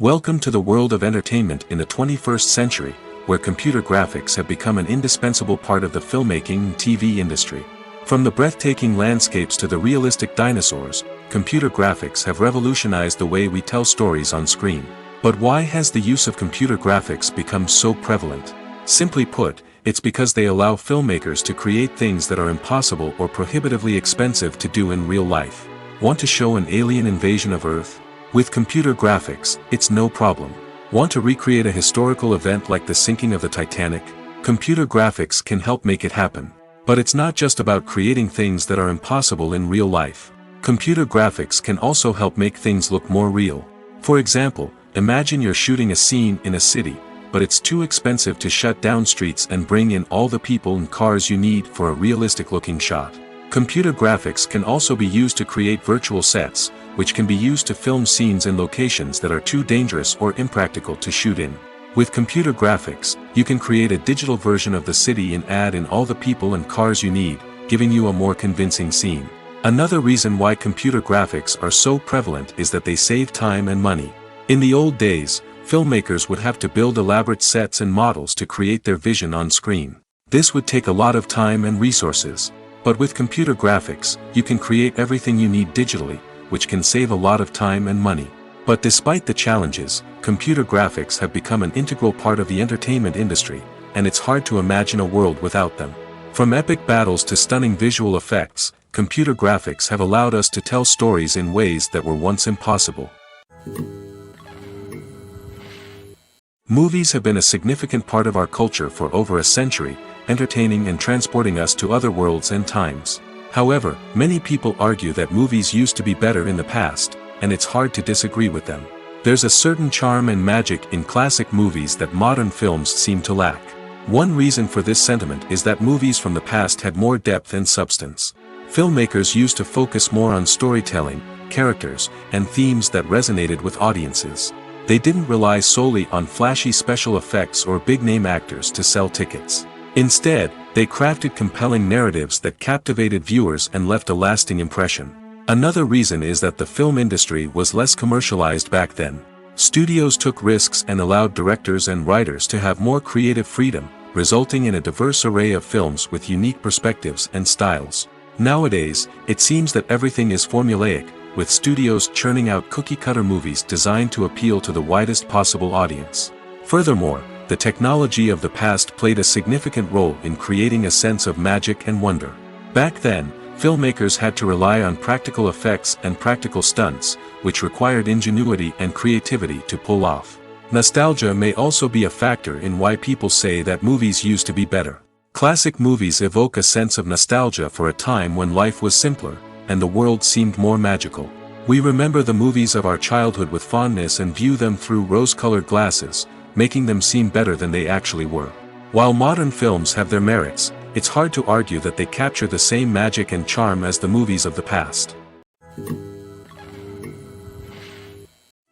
Welcome to the world of entertainment in the 21st century, where computer graphics have become an indispensable part of the filmmaking and TV industry. From the breathtaking landscapes to the realistic dinosaurs, computer graphics have revolutionized the way we tell stories on screen. But why has the use of computer graphics become so prevalent? Simply put, it's because they allow filmmakers to create things that are impossible or prohibitively expensive to do in real life. Want to show an alien invasion of Earth? With computer graphics, it's no problem. Want to recreate a historical event like the sinking of the Titanic? Computer graphics can help make it happen. But it's not just about creating things that are impossible in real life. Computer graphics can also help make things look more real. For example, imagine you're shooting a scene in a city, but it's too expensive to shut down streets and bring in all the people and cars you need for a realistic-looking shot. Computer graphics can also be used to create virtual sets, which can be used to film scenes in locations that are too dangerous or impractical to shoot in. With computer graphics, you can create a digital version of the city and add in all the people and cars you need, giving you a more convincing scene. Another reason why computer graphics are so prevalent is that they save time and money. In the old days, filmmakers would have to build elaborate sets and models to create their vision on screen. This would take a lot of time and resources. But with computer graphics, you can create everything you need digitally, which can save a lot of time and money. But despite the challenges, computer graphics have become an integral part of the entertainment industry, and it's hard to imagine a world without them. From epic battles to stunning visual effects, computer graphics have allowed us to tell stories in ways that were once impossible. Movies have been a significant part of our culture for over a century, entertaining and transporting us to other worlds and times. However, many people argue that movies used to be better in the past, and it's hard to disagree with them. There's a certain charm and magic in classic movies that modern films seem to lack. One reason for this sentiment is that movies from the past had more depth and substance. Filmmakers used to focus more on storytelling, characters, and themes that resonated with audiences. They didn't rely solely on flashy special effects or big-name actors to sell tickets. Instead, they crafted compelling narratives that captivated viewers and left a lasting impression. Another reason is that the film industry was less commercialized back then. Studios took risks and allowed directors and writers to have more creative freedom, resulting in a diverse array of films with unique perspectives and styles. Nowadays, it seems that everything is formulaic, with studios churning out cookie-cutter movies designed to appeal to the widest possible audience. Furthermore, the technology of the past played a significant role in creating a sense of magic and wonder. Back then, filmmakers had to rely on practical effects and practical stunts, which required ingenuity and creativity to pull off. Nostalgia may also be a factor in why people say that movies used to be better. Classic movies evoke a sense of nostalgia for a time when life was simpler, and the world seemed more magical. We remember the movies of our childhood with fondness and view them through rose-colored glasses, making them seem better than they actually were. While modern films have their merits, it's hard to argue that they capture the same magic and charm as the movies of the past.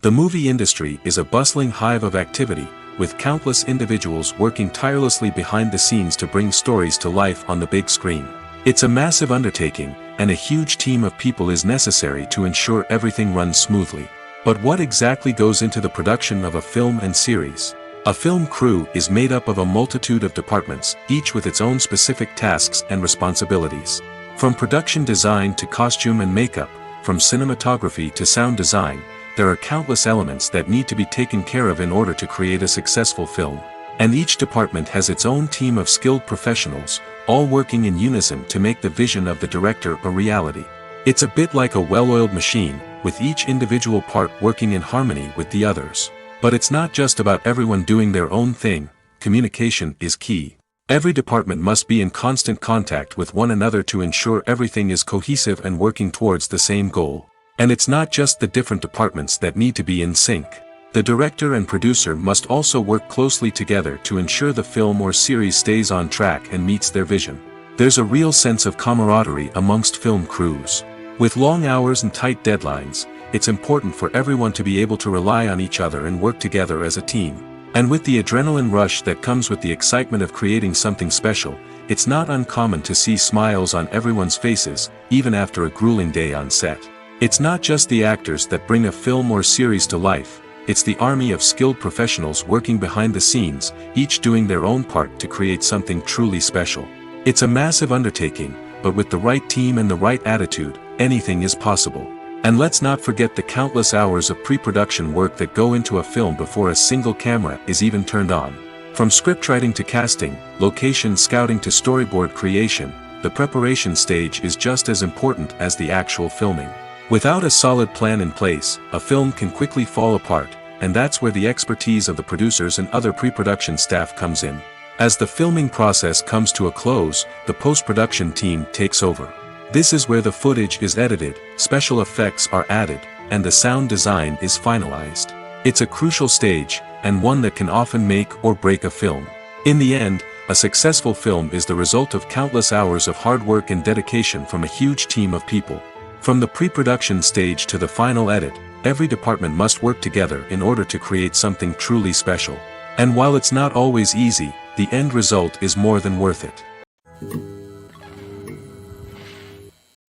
The movie industry is a bustling hive of activity, with countless individuals working tirelessly behind the scenes to bring stories to life on the big screen. It's a massive undertaking, and a huge team of people is necessary to ensure everything runs smoothly. But what exactly goes into the production of a film and series? A film crew is made up of a multitude of departments, each with its own specific tasks and responsibilities. From production design to costume and makeup, from cinematography to sound design, there are countless elements that need to be taken care of in order to create a successful film. And each department has its own team of skilled professionals, all working in unison to make the vision of the director a reality. It's a bit like a well-oiled machine, with each individual part working in harmony with the others. But it's not just about everyone doing their own thing. Communication is key. Every department must be in constant contact with one another to ensure everything is cohesive and working towards the same goal. And it's not just the different departments that need to be in sync. The director and producer must also work closely together to ensure the film or series stays on track and meets their vision. There's a real sense of camaraderie amongst film crews. With long hours and tight deadlines, it's important for everyone to be able to rely on each other and work together as a team. And with the adrenaline rush that comes with the excitement of creating something special, it's not uncommon to see smiles on everyone's faces, even after a grueling day on set. It's not just the actors that bring a film or series to life, it's the army of skilled professionals working behind the scenes, each doing their own part to create something truly special. It's a massive undertaking, but with the right team and the right attitude, anything is possible. And let's not forget the countless hours of pre-production work that go into a film before a single camera is even turned on. From scriptwriting to casting, location scouting to storyboard creation, the preparation stage is just as important as the actual filming. Without a solid plan in place, a film can quickly fall apart, and that's where the expertise of the producers and other pre-production staff comes in. As the filming process comes to a close, the post-production team takes over. This is where the footage is edited, special effects are added, and the sound design is finalized. It's a crucial stage, and one that can often make or break a film. In the end, a successful film is the result of countless hours of hard work and dedication from a huge team of people. From the pre-production stage to the final edit, every department must work together in order to create something truly special. And while it's not always easy, the end result is more than worth it.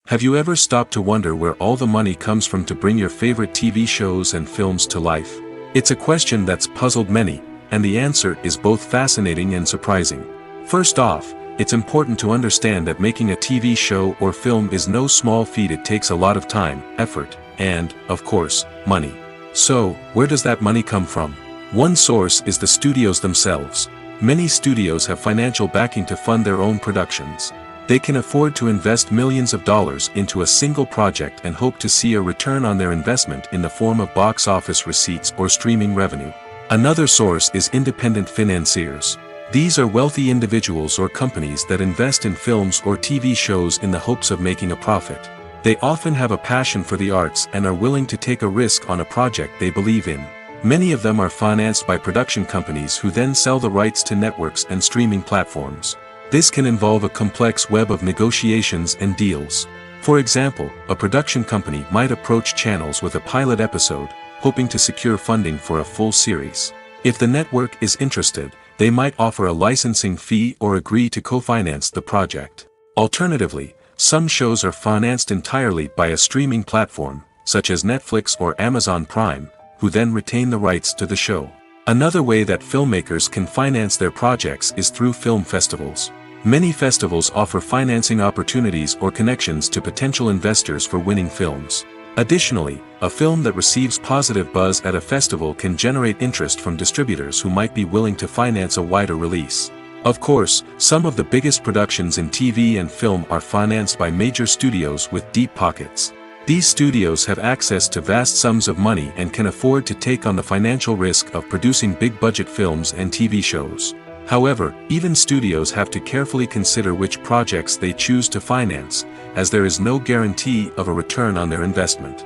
Have you ever stopped to wonder where all the money comes from to bring your favorite TV shows and films to life? It's a question that's puzzled many, and the answer is both fascinating and surprising. First off, it's important to understand that making a TV show or film is no small feat. It takes a lot of time, effort, and, of course, money. So, where does that money come from? One source is the studios themselves. Many studios have financial backing to fund their own productions. They can afford to invest millions of dollars into a single project and hope to see a return on their investment in the form of box office receipts or streaming revenue. Another source is independent financiers. These are wealthy individuals or companies that invest in films or TV shows in the hopes of making a profit. They often have a passion for the arts and are willing to take a risk on a project they believe in. Many of them are financed by production companies who then sell the rights to networks and streaming platforms. This can involve a complex web of negotiations and deals. For example, a production company might approach channels with a pilot episode, hoping to secure funding for a full series. If the network is interested, they might offer a licensing fee or agree to co-finance the project. Alternatively, some shows are financed entirely by a streaming platform, such as Netflix or Amazon Prime, who then retain the rights to the show. Another way that filmmakers can finance their projects is through film festivals. Many festivals offer financing opportunities or connections to potential investors for winning films. Additionally, a film that receives positive buzz at a festival can generate interest from distributors who might be willing to finance a wider release. Of course, some of the biggest productions in TV and film are financed by major studios with deep pockets. These studios have access to vast sums of money and can afford to take on the financial risk of producing big-budget films and TV shows. However, even studios have to carefully consider which projects they choose to finance, as there is no guarantee of a return on their investment.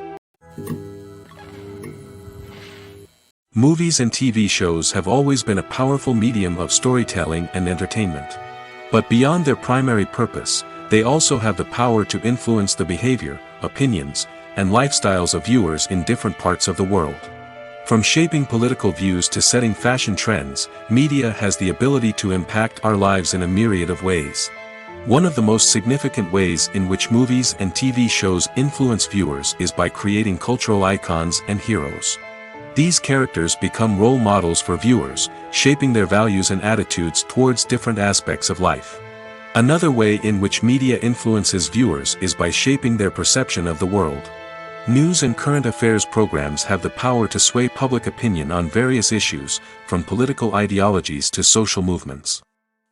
Movies and TV shows have always been a powerful medium of storytelling and entertainment. But beyond their primary purpose, they also have the power to influence the behavior, opinions, and lifestyles of viewers in different parts of the world. From shaping political views to setting fashion trends, media has the ability to impact our lives in a myriad of ways. One of the most significant ways in which movies and TV shows influence viewers is by creating cultural icons and heroes. These characters become role models for viewers, shaping their values and attitudes towards different aspects of life. Another way in which media influences viewers is by shaping their perception of the world. News and current affairs programs have the power to sway public opinion on various issues, from political ideologies to social movements.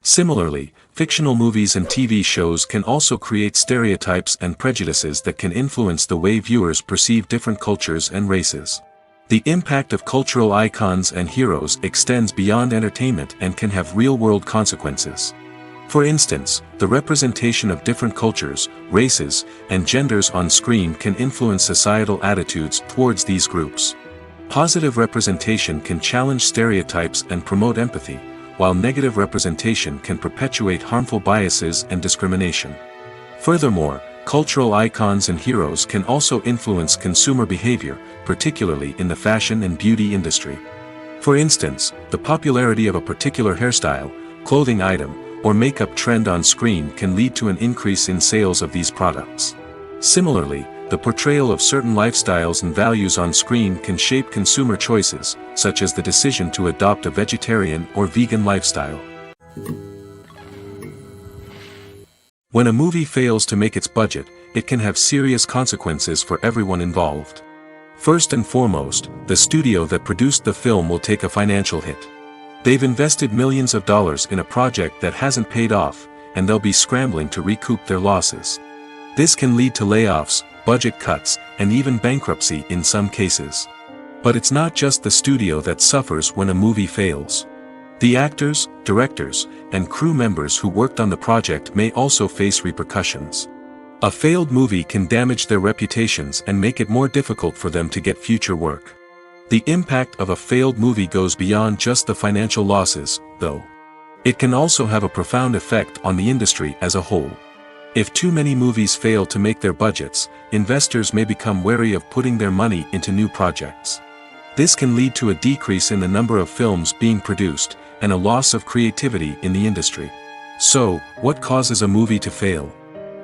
Similarly, fictional movies and TV shows can also create stereotypes and prejudices that can influence the way viewers perceive different cultures and races. The impact of cultural icons and heroes extends beyond entertainment and can have real-world consequences. For instance, the representation of different cultures, races, and genders on screen can influence societal attitudes towards these groups. Positive representation can challenge stereotypes and promote empathy, while negative representation can perpetuate harmful biases and discrimination. Furthermore, cultural icons and heroes can also influence consumer behavior, particularly in the fashion and beauty industry. For instance, the popularity of a particular hairstyle, clothing item, or makeup trend on screen can lead to an increase in sales of these products. Similarly, the portrayal of certain lifestyles and values on screen can shape consumer choices, such as the decision to adopt a vegetarian or vegan lifestyle. When a movie fails to make its budget, it can have serious consequences for everyone involved. First and foremost, the studio that produced the film will take a financial hit. They've invested millions of dollars in a project that hasn't paid off, and they'll be scrambling to recoup their losses. This can lead to layoffs, budget cuts, and even bankruptcy in some cases. But it's not just the studio that suffers when a movie fails. The actors, directors, and crew members who worked on the project may also face repercussions. A failed movie can damage their reputations and make it more difficult for them to get future work. The impact of a failed movie goes beyond just the financial losses, though. It can also have a profound effect on the industry as a whole. If too many movies fail to make their budgets, investors may become wary of putting their money into new projects. This can lead to a decrease in the number of films being produced, and a loss of creativity in the industry. So, what causes a movie to fail?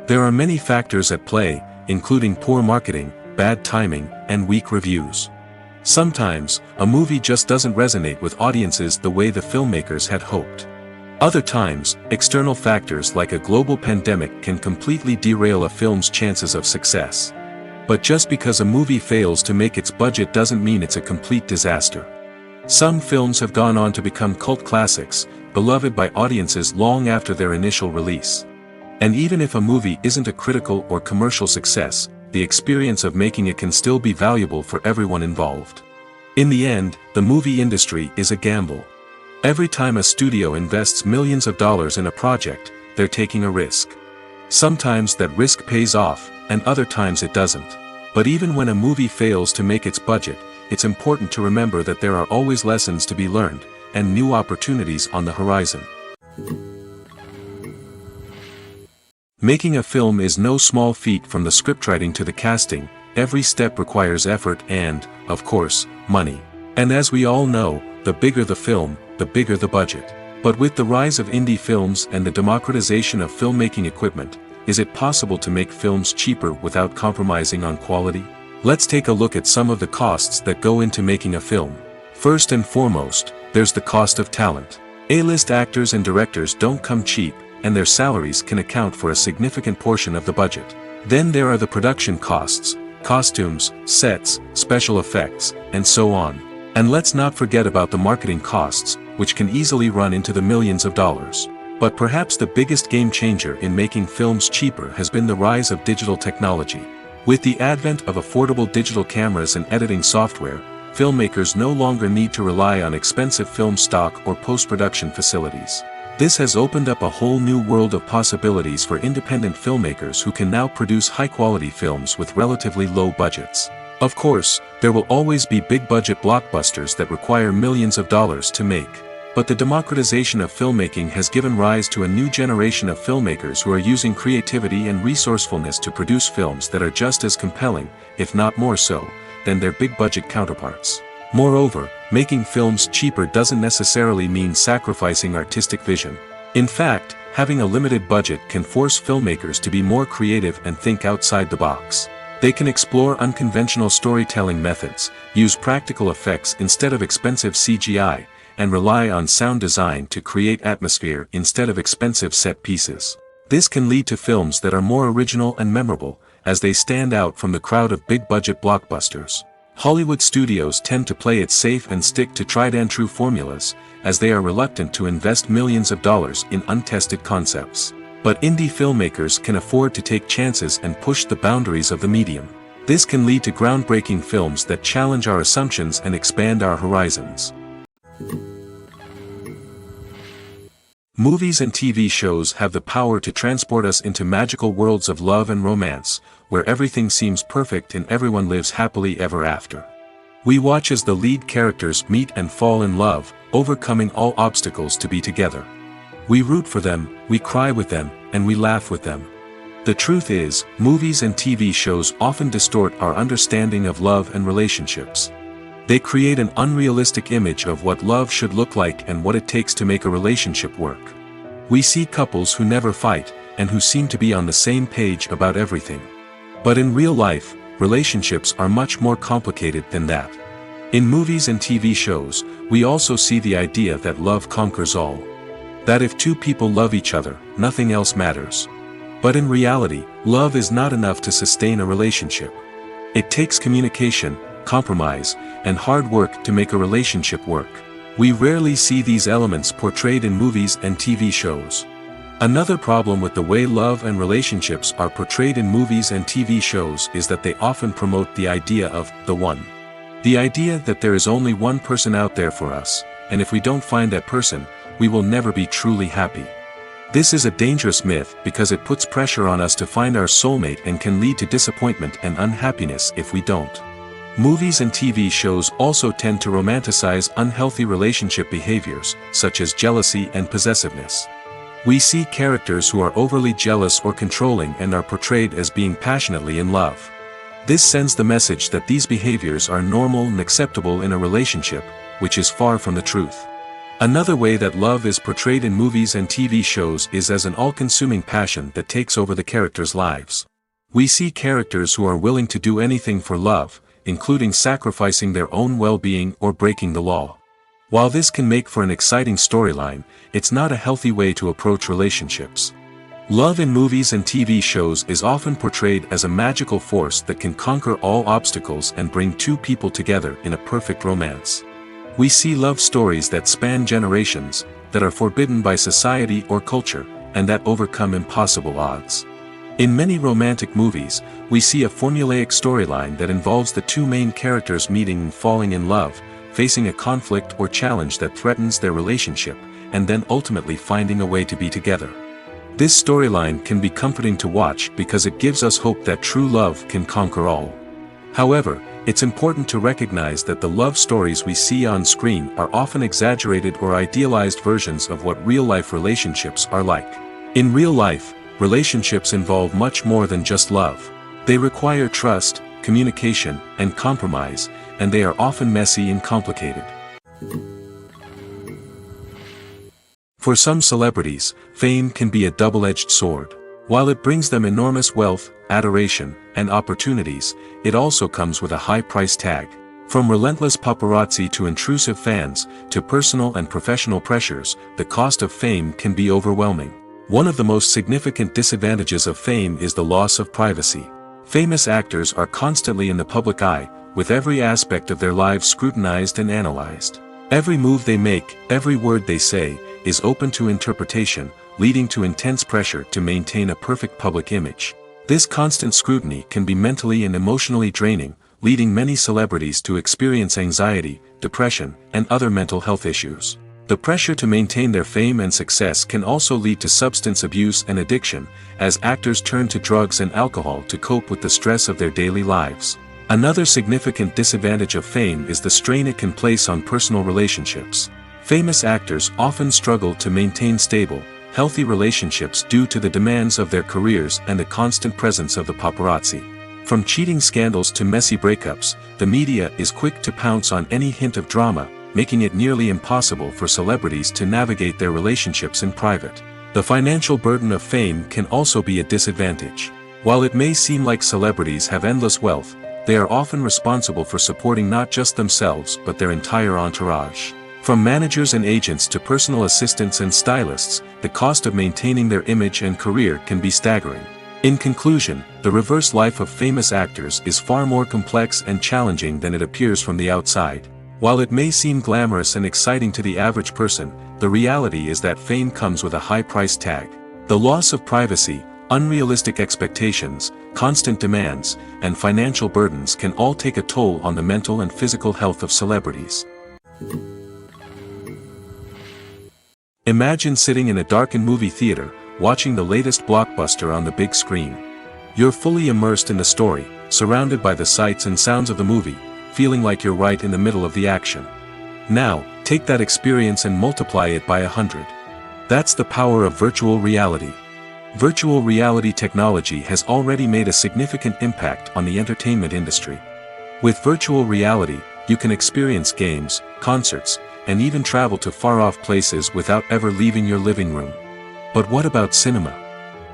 There are many factors at play, including poor marketing, bad timing, and weak reviews. Sometimes, a movie just doesn't resonate with audiences the way the filmmakers had hoped. Other times, external factors like a global pandemic can completely derail a film's chances of success. But just because a movie fails to make its budget doesn't mean it's a complete disaster. Some films have gone on to become cult classics, beloved by audiences long after their initial release. And even if a movie isn't a critical or commercial success, the experience of making it can still be valuable for everyone involved. In the end, the movie industry is a gamble. Every time a studio invests millions of dollars in a project, they're taking a risk. Sometimes that risk pays off, and other times it doesn't. But even when a movie fails to make its budget, it's important to remember that there are always lessons to be learned, and new opportunities on the horizon. Making a film is no small feat. From the scriptwriting to the casting, every step requires effort and, of course, money. And as we all know, the bigger the film, the bigger the budget. But with the rise of indie films and the democratization of filmmaking equipment, is it possible to make films cheaper without compromising on quality? Let's take a look at some of the costs that go into making a film. First and foremost, there's the cost of talent. A-list actors and directors don't come cheap, and their salaries can account for a significant portion of the budget. Then there are the production costs, costumes, sets, special effects, and so on. And let's not forget about the marketing costs, which can easily run into the millions of dollars. But perhaps the biggest game changer in making films cheaper has been the rise of digital technology. With the advent of affordable digital cameras and editing software, filmmakers no longer need to rely on expensive film stock or post-production facilities. This has opened up a whole new world of possibilities for independent filmmakers who can now produce high-quality films with relatively low budgets. Of course, there will always be big-budget blockbusters that require millions of dollars to make. But the democratization of filmmaking has given rise to a new generation of filmmakers who are using creativity and resourcefulness to produce films that are just as compelling, if not more so, than their big-budget counterparts. Moreover, making films cheaper doesn't necessarily mean sacrificing artistic vision. In fact, having a limited budget can force filmmakers to be more creative and think outside the box. They can explore unconventional storytelling methods, use practical effects instead of expensive CGI, and rely on sound design to create atmosphere instead of expensive set pieces. This can lead to films that are more original and memorable, as they stand out from the crowd of big-budget blockbusters. Hollywood studios tend to play it safe and stick to tried-and-true formulas, as they are reluctant to invest millions of dollars in untested concepts. But indie filmmakers can afford to take chances and push the boundaries of the medium. This can lead to groundbreaking films that challenge our assumptions and expand our horizons. Movies and TV shows have the power to transport us into magical worlds of love and romance, where everything seems perfect and everyone lives happily ever after. We watch as the lead characters meet and fall in love, overcoming all obstacles to be together. We root for them, we cry with them, and we laugh with them. The truth is, movies and TV shows often distort our understanding of love and relationships. They create an unrealistic image of what love should look like and what it takes to make a relationship work. We see couples who never fight, and who seem to be on the same page about everything. But in real life, relationships are much more complicated than that. In movies and TV shows, we also see the idea that love conquers all. That if two people love each other, nothing else matters. But in reality, love is not enough to sustain a relationship. It takes communication, compromise, and hard work to make a relationship work. We rarely see these elements portrayed in movies and TV shows. Another problem with the way love and relationships are portrayed in movies and TV shows is that they often promote the idea of the one. The idea that there is only one person out there for us, and if we don't find that person, we will never be truly happy. This is a dangerous myth because it puts pressure on us to find our soulmate and can lead to disappointment and unhappiness if we don't. Movies and TV shows also tend to romanticize unhealthy relationship behaviors, such as jealousy and possessiveness. We see characters who are overly jealous or controlling and are portrayed as being passionately in love. This sends the message that these behaviors are normal and acceptable in a relationship, which is far from the truth. Another way that love is portrayed in movies and TV shows is as an all-consuming passion that takes over the characters' lives. We see characters who are willing to do anything for love, including sacrificing their own well-being or breaking the law. While this can make for an exciting storyline, it's not a healthy way to approach relationships. Love in movies and TV shows is often portrayed as a magical force that can conquer all obstacles and bring two people together in a perfect romance. We see love stories that span generations, that are forbidden by society or culture, and that overcome impossible odds. In many romantic movies, we see a formulaic storyline that involves the two main characters meeting and falling in love, facing a conflict or challenge that threatens their relationship, and then ultimately finding a way to be together. This storyline can be comforting to watch because it gives us hope that true love can conquer all. However, it's important to recognize that the love stories we see on screen are often exaggerated or idealized versions of what real-life relationships are like. In real life, relationships involve much more than just love. They require trust, communication, and compromise, and they are often messy and complicated. For some celebrities, fame can be a double-edged sword. While it brings them enormous wealth, adoration, and opportunities, it also comes with a high price tag. From relentless paparazzi to intrusive fans, to personal and professional pressures, the cost of fame can be overwhelming. One of the most significant disadvantages of fame is the loss of privacy. Famous actors are constantly in the public eye, with every aspect of their lives scrutinized and analyzed. Every move they make, every word they say, is open to interpretation, leading to intense pressure to maintain a perfect public image. This constant scrutiny can be mentally and emotionally draining, leading many celebrities to experience anxiety, depression, and other mental health issues. The pressure to maintain their fame and success can also lead to substance abuse and addiction, as actors turn to drugs and alcohol to cope with the stress of their daily lives. Another significant disadvantage of fame is the strain it can place on personal relationships. Famous actors often struggle to maintain stable, healthy relationships due to the demands of their careers and the constant presence of the paparazzi. From cheating scandals to messy breakups, the media is quick to pounce on any hint of drama, making it nearly impossible for celebrities to navigate their relationships in private. The financial burden of fame can also be a disadvantage. While it may seem like celebrities have endless wealth, they are often responsible for supporting not just themselves but their entire entourage. From managers and agents to personal assistants and stylists, the cost of maintaining their image and career can be staggering. In conclusion, the reverse life of famous actors is far more complex and challenging than it appears from the outside. While it may seem glamorous and exciting to the average person, the reality is that fame comes with a high price tag. The loss of privacy, unrealistic expectations, constant demands, and financial burdens can all take a toll on the mental and physical health of celebrities. Imagine sitting in a darkened movie theater, watching the latest blockbuster on the big screen. You're fully immersed in the story, surrounded by the sights and sounds of the movie, feeling like you're right in the middle of the action. Now, take that experience and multiply it by 100. That's the power of virtual reality. Virtual reality technology has already made a significant impact on the entertainment industry. With virtual reality, you can experience games, concerts, and even travel to far-off places without ever leaving your living room. But what about cinema?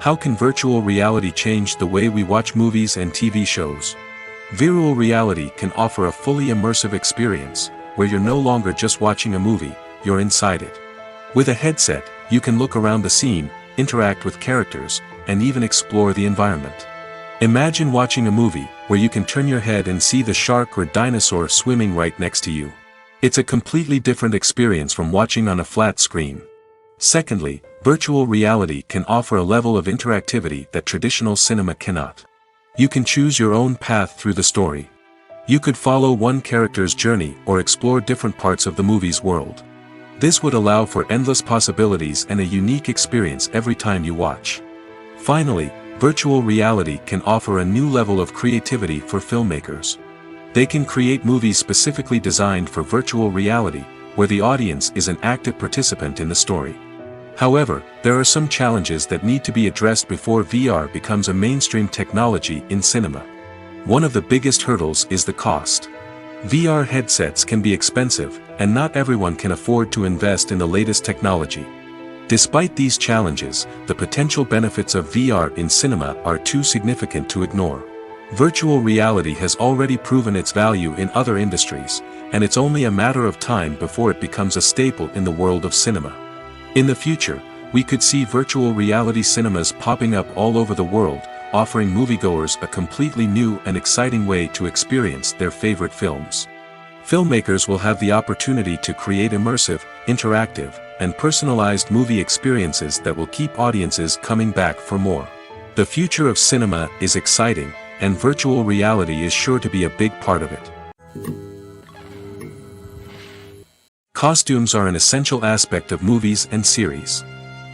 How can virtual reality change the way we watch movies and TV shows? Virtual reality can offer a fully immersive experience, where you're no longer just watching a movie, you're inside it. With a headset, you can look around the scene, interact with characters, and even explore the environment. Imagine watching a movie, where you can turn your head and see the shark or dinosaur swimming right next to you. It's a completely different experience from watching on a flat screen. Secondly, virtual reality can offer a level of interactivity that traditional cinema cannot. You can choose your own path through the story. You could follow one character's journey or explore different parts of the movie's world. This would allow for endless possibilities and a unique experience every time you watch. Finally, virtual reality can offer a new level of creativity for filmmakers. They can create movies specifically designed for virtual reality, where the audience is an active participant in the story. However, there are some challenges that need to be addressed before VR becomes a mainstream technology in cinema. One of the biggest hurdles is the cost. VR headsets can be expensive, and not everyone can afford to invest in the latest technology. Despite these challenges, the potential benefits of VR in cinema are too significant to ignore. Virtual reality has already proven its value in other industries, and it's only a matter of time before it becomes a staple in the world of cinema. In the future, we could see virtual reality cinemas popping up all over the world, offering moviegoers a completely new and exciting way to experience their favorite films. Filmmakers will have the opportunity to create immersive, interactive, and personalized movie experiences that will keep audiences coming back for more. The future of cinema is exciting, and virtual reality is sure to be a big part of it. Costumes are an essential aspect of movies and series.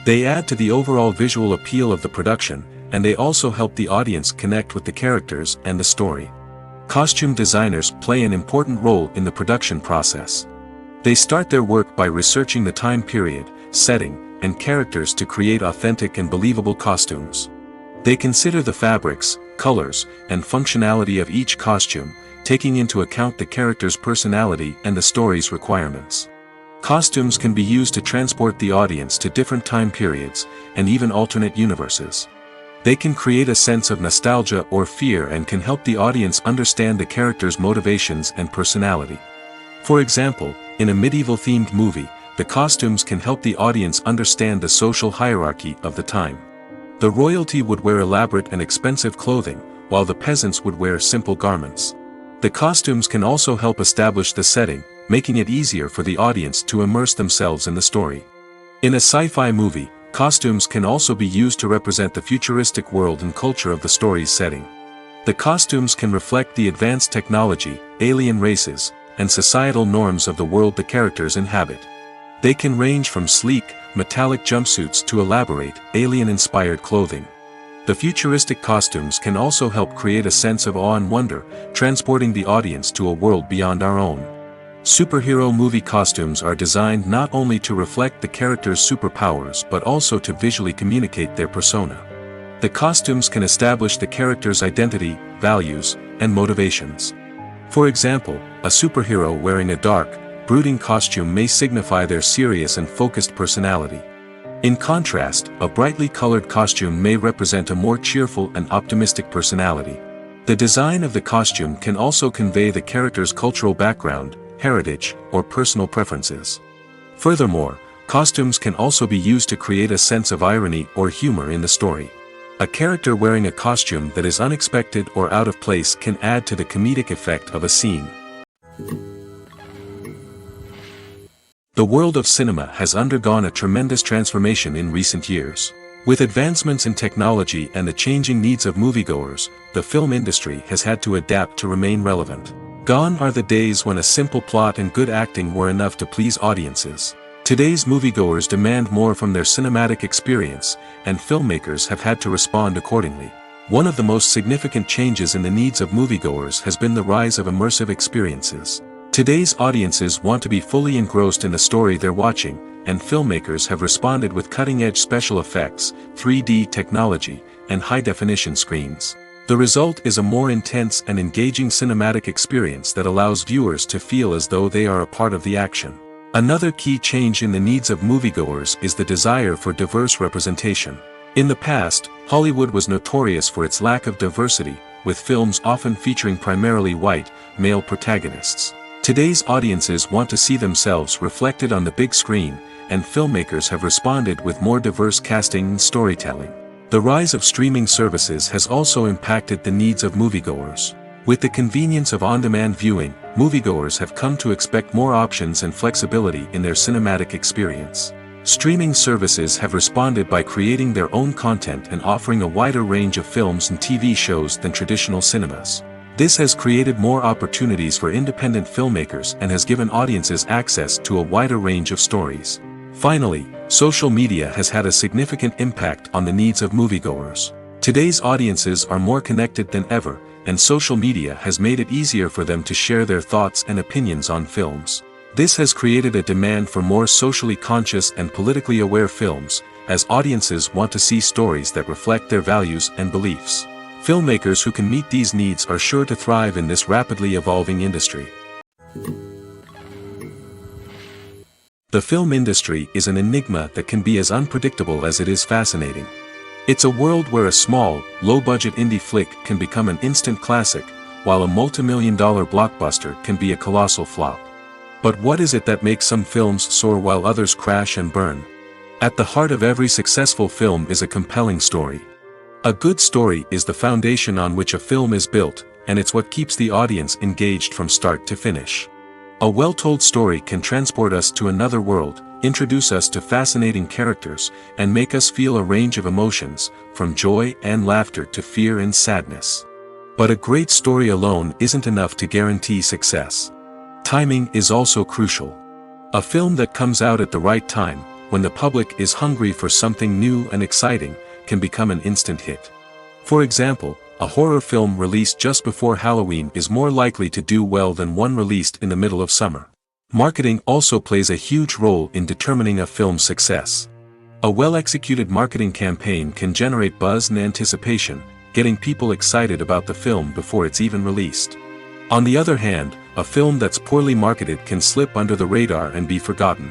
They add to the overall visual appeal of the production, and they also help the audience connect with the characters and the story. Costume designers play an important role in the production process. They start their work by researching the time period, setting, and characters to create authentic and believable costumes. They consider the fabrics, colors, and functionality of each costume, taking into account the character's personality and the story's requirements. Costumes can be used to transport the audience to different time periods, and even alternate universes. They can create a sense of nostalgia or fear and can help the audience understand the character's motivations and personality. For example, in a medieval-themed movie, the costumes can help the audience understand the social hierarchy of the time. The royalty would wear elaborate and expensive clothing, while the peasants would wear simple garments. The costumes can also help establish the setting, making it easier for the audience to immerse themselves in the story. In a sci-fi movie, Costumes can also be used to represent the futuristic world and culture of the story's setting. The costumes can reflect the advanced technology, alien races, and societal norms of the world the characters inhabit. They can range from sleek, metallic jumpsuits to elaborate, alien-inspired clothing. The futuristic costumes can also help create a sense of awe and wonder, transporting the audience to a world beyond our own. Superhero movie costumes are designed not only to reflect the character's superpowers but also to visually communicate their persona. The costumes can establish the character's identity, values, and motivations. For example, a superhero wearing a dark, brooding costume may signify their serious and focused personality. In contrast, a brightly colored costume may represent a more cheerful and optimistic personality. The design of the costume can also convey the character's cultural background, heritage, or personal preferences. Furthermore, costumes can also be used to create a sense of irony or humor in the story. A character wearing a costume that is unexpected or out of place can add to the comedic effect of a scene. The world of cinema has undergone a tremendous transformation in recent years. With advancements in technology and the changing needs of moviegoers, the film industry has had to adapt to remain relevant. Gone are the days when a simple plot and good acting were enough to please audiences. Today's moviegoers demand more from their cinematic experience, and filmmakers have had to respond accordingly. One of the most significant changes in the needs of moviegoers has been the rise of immersive experiences. Today's audiences want to be fully engrossed in the story they're watching, and filmmakers have responded with cutting-edge special effects, 3D technology, and high-definition screens. The result is a more intense and engaging cinematic experience that allows viewers to feel as though they are a part of the action. Another key change in the needs of moviegoers is the desire for diverse representation. In the past, Hollywood was notorious for its lack of diversity, with films often featuring primarily white, male protagonists. Today's audiences want to see themselves reflected on the big screen, and filmmakers have responded with more diverse casting and storytelling. The rise of streaming services has also impacted the needs of moviegoers. With the convenience of on-demand viewing, moviegoers have come to expect more options and flexibility in their cinematic experience. Streaming services have responded by creating their own content and offering a wider range of films and TV shows than traditional cinemas. This has created more opportunities for independent filmmakers and has given audiences access to a wider range of stories. Finally, social media has had a significant impact on the needs of moviegoers. Today's audiences are more connected than ever, and social media has made it easier for them to share their thoughts and opinions on films. This has created a demand for more socially conscious and politically aware films, as audiences want to see stories that reflect their values and beliefs. Filmmakers who can meet these needs are sure to thrive in this rapidly evolving industry. The film industry is an enigma that can be as unpredictable as it is fascinating. It's a world where a small, low-budget indie flick can become an instant classic, while a multi-million-dollar blockbuster can be a colossal flop. But what is it that makes some films soar while others crash and burn? At the heart of every successful film is a compelling story. A good story is the foundation on which a film is built, and it's what keeps the audience engaged from start to finish. A well-told story can transport us to another world, introduce us to fascinating characters, and make us feel a range of emotions, from joy and laughter to fear and sadness. But a great story alone isn't enough to guarantee success. Timing is also crucial. A film that comes out at the right time, when the public is hungry for something new and exciting, can become an instant hit. For example, a horror film released just before Halloween is more likely to do well than one released in the middle of summer. Marketing also plays a huge role in determining a film's success. A well-executed marketing campaign can generate buzz and anticipation, getting people excited about the film before it's even released. On the other hand, a film that's poorly marketed can slip under the radar and be forgotten.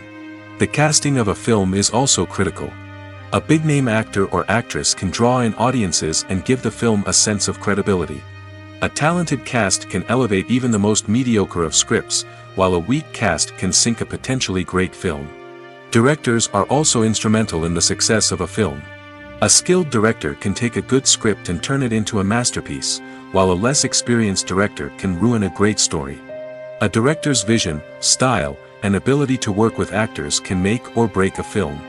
The casting of a film is also critical. A big-name actor or actress can draw in audiences and give the film a sense of credibility. A talented cast can elevate even the most mediocre of scripts, while a weak cast can sink a potentially great film. Directors are also instrumental in the success of a film. A skilled director can take a good script and turn it into a masterpiece, while a less experienced director can ruin a great story. A director's vision, style, and ability to work with actors can make or break a film.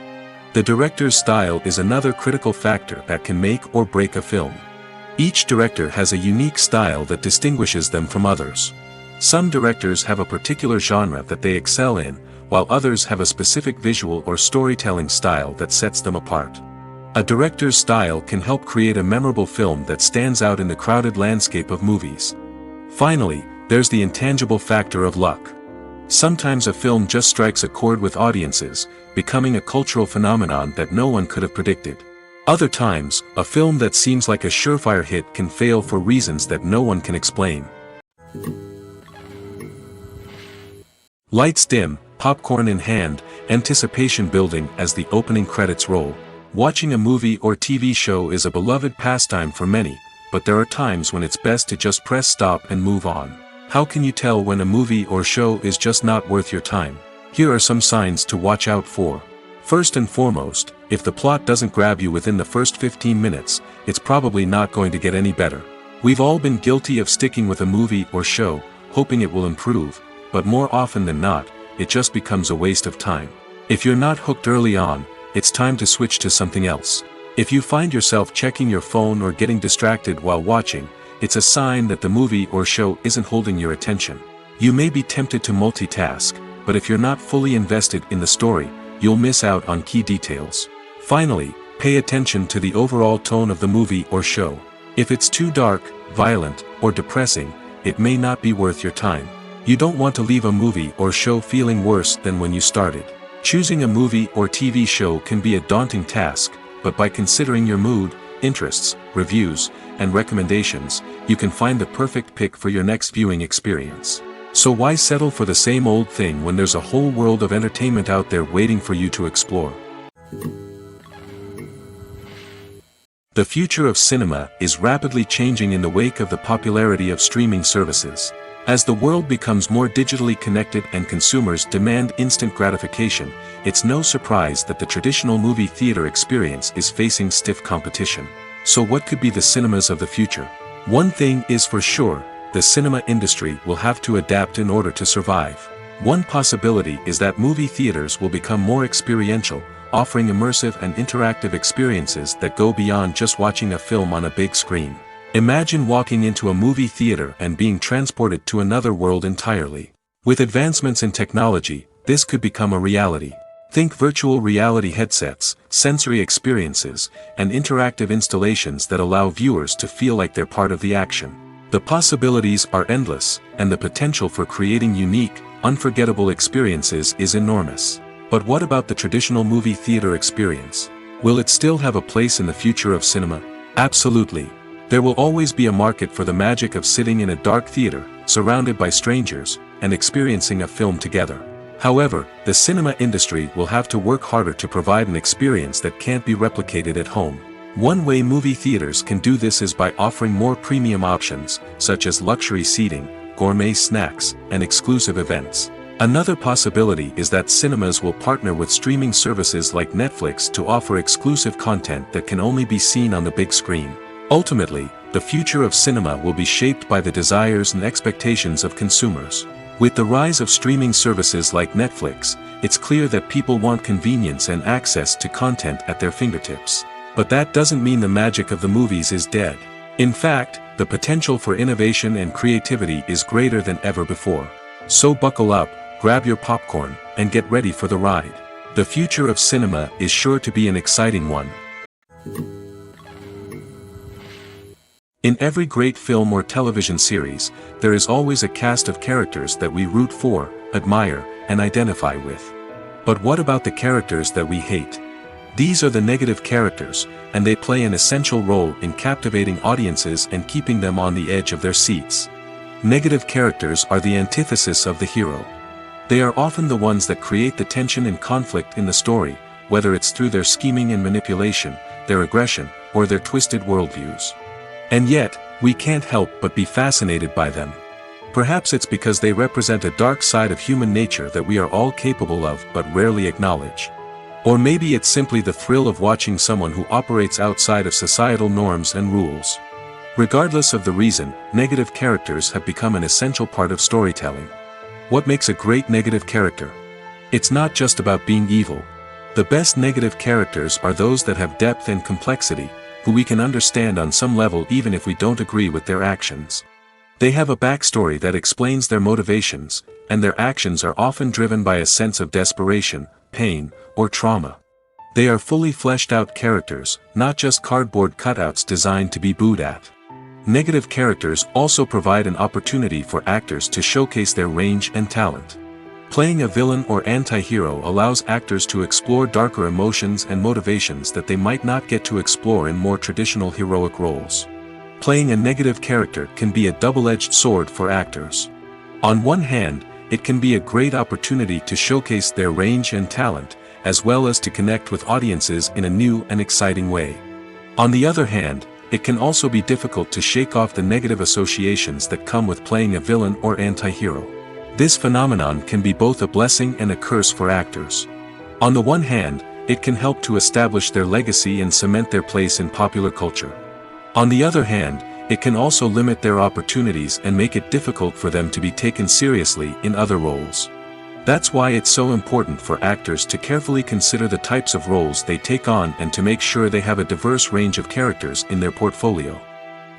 The director's style is another critical factor that can make or break a film. Each director has a unique style that distinguishes them from others. Some directors have a particular genre that they excel in, while others have a specific visual or storytelling style that sets them apart. A director's style can help create a memorable film that stands out in the crowded landscape of movies. Finally, there's the intangible factor of luck. Sometimes a film just strikes a chord with audiences, becoming a cultural phenomenon that no one could have predicted. Other times, a film that seems like a surefire hit can fail for reasons that no one can explain. Lights dim, popcorn in hand, anticipation building as the opening credits roll. Watching a movie or TV show is a beloved pastime for many, but there are times when it's best to just press stop and move on. How can you tell when a movie or show is just not worth your time? Here are some signs to watch out for. First and foremost, if the plot doesn't grab you within the first 15 minutes, it's probably not going to get any better. We've all been guilty of sticking with a movie or show, hoping it will improve, but more often than not, it just becomes a waste of time. If you're not hooked early on, it's time to switch to something else. If you find yourself checking your phone or getting distracted while watching, it's a sign that the movie or show isn't holding your attention. You may be tempted to multitask, but if you're not fully invested in the story, you'll miss out on key details. Finally, pay attention to the overall tone of the movie or show. If it's too dark, violent, or depressing, it may not be worth your time. You don't want to leave a movie or show feeling worse than when you started. Choosing a movie or TV show can be a daunting task, but by considering your mood, interests, reviews, and recommendations, you can find the perfect pick for your next viewing experience. So why settle for the same old thing when there's a whole world of entertainment out there waiting for you to explore? The future of cinema is rapidly changing in the wake of the popularity of streaming services. As the world becomes more digitally connected and consumers demand instant gratification, it's no surprise that the traditional movie theater experience is facing stiff competition. So what could be the cinemas of the future? One thing is for sure, the cinema industry will have to adapt in order to survive. One possibility is that movie theaters will become more experiential, offering immersive and interactive experiences that go beyond just watching a film on a big screen. Imagine walking into a movie theater and being transported to another world entirely. With advancements in technology, this could become a reality. Think virtual reality headsets, sensory experiences, and interactive installations that allow viewers to feel like they're part of the action. The possibilities are endless, and the potential for creating unique, unforgettable experiences is enormous. But what about the traditional movie theater experience? Will it still have a place in the future of cinema? Absolutely. There will always be a market for the magic of sitting in a dark theater, surrounded by strangers, and experiencing a film together. However, the cinema industry will have to work harder to provide an experience that can't be replicated at home. One way movie theaters can do this is by offering more premium options, such as luxury seating, gourmet snacks, and exclusive events. Another possibility is that cinemas will partner with streaming services like Netflix to offer exclusive content that can only be seen on the big screen. Ultimately, the future of cinema will be shaped by the desires and expectations of consumers. With the rise of streaming services like Netflix, it's clear that people want convenience and access to content at their fingertips. But that doesn't mean the magic of the movies is dead. In fact, the potential for innovation and creativity is greater than ever before. So buckle up, grab your popcorn, and get ready for the ride. The future of cinema is sure to be an exciting one. In every great film or television series, there is always a cast of characters that we root for, admire, and identify with. But what about the characters that we hate? These are the negative characters, and they play an essential role in captivating audiences and keeping them on the edge of their seats. Negative characters are the antithesis of the hero. They are often the ones that create the tension and conflict in the story, whether it's through their scheming and manipulation, their aggression, or their twisted worldviews. And yet, we can't help but be fascinated by them. Perhaps it's because they represent a dark side of human nature that we are all capable of but rarely acknowledge. Or maybe it's simply the thrill of watching someone who operates outside of societal norms and rules. Regardless of the reason, negative characters have become an essential part of storytelling. What makes a great negative character? It's not just about being evil. The best negative characters are those that have depth and complexity, who we can understand on some level even if we don't agree with their actions. They have a backstory that explains their motivations, and their actions are often driven by a sense of desperation, pain, or trauma. They are fully fleshed out characters, not just cardboard cutouts designed to be booed at. Negative characters also provide an opportunity for actors to showcase their range and talent. Playing a villain or anti-hero allows actors to explore darker emotions and motivations that they might not get to explore in more traditional heroic roles. Playing a negative character can be a double-edged sword for actors. On one hand, it can be a great opportunity to showcase their range and talent, as well as to connect with audiences in a new and exciting way. On the other hand, it can also be difficult to shake off the negative associations that come with playing a villain or anti-hero. This phenomenon can be both a blessing and a curse for actors. On the one hand, it can help to establish their legacy and cement their place in popular culture. On the other hand, it can also limit their opportunities and make it difficult for them to be taken seriously in other roles. That's why it's so important for actors to carefully consider the types of roles they take on and to make sure they have a diverse range of characters in their portfolio.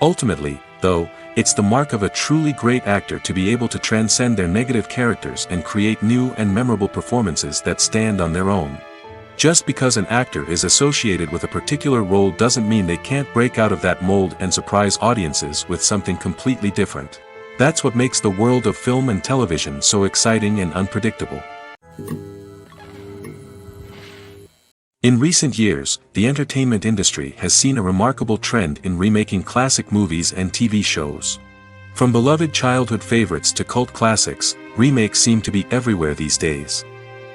Ultimately, though, it's the mark of a truly great actor to be able to transcend their negative characters and create new and memorable performances that stand on their own. Just because an actor is associated with a particular role doesn't mean they can't break out of that mold and surprise audiences with something completely different. That's what makes the world of film and television so exciting and unpredictable. In recent years, the entertainment industry has seen a remarkable trend in remaking classic movies and TV shows. From beloved childhood favorites to cult classics, remakes seem to be everywhere these days.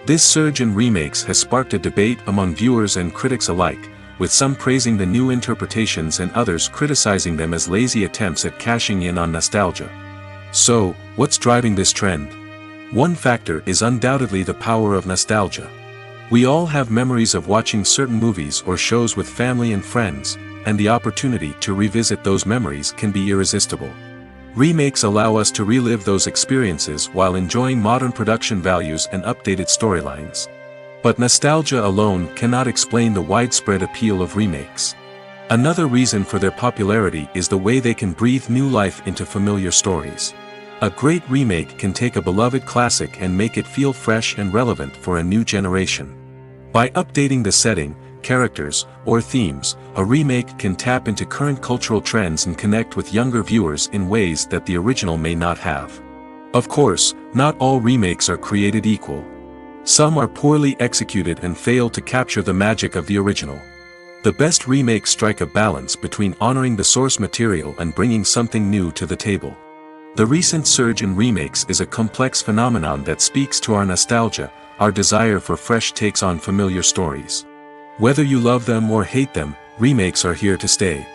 This surge in remakes has sparked a debate among viewers and critics alike, with some praising the new interpretations and others criticizing them as lazy attempts at cashing in on nostalgia. So, what's driving this trend? One factor is undoubtedly the power of nostalgia. We all have memories of watching certain movies or shows with family and friends, and the opportunity to revisit those memories can be irresistible. Remakes allow us to relive those experiences while enjoying modern production values and updated storylines. But nostalgia alone cannot explain the widespread appeal of remakes. Another reason for their popularity is the way they can breathe new life into familiar stories. A great remake can take a beloved classic and make it feel fresh and relevant for a new generation. By updating the setting, characters, or themes, a remake can tap into current cultural trends and connect with younger viewers in ways that the original may not have. Of course, not all remakes are created equal. Some are poorly executed and fail to capture the magic of the original. The best remakes strike a balance between honoring the source material and bringing something new to the table. The recent surge in remakes is a complex phenomenon that speaks to our nostalgia, our desire for fresh takes on familiar stories. Whether you love them or hate them, remakes are here to stay.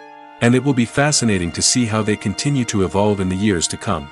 And it will be fascinating to see how they continue to evolve in the years to come.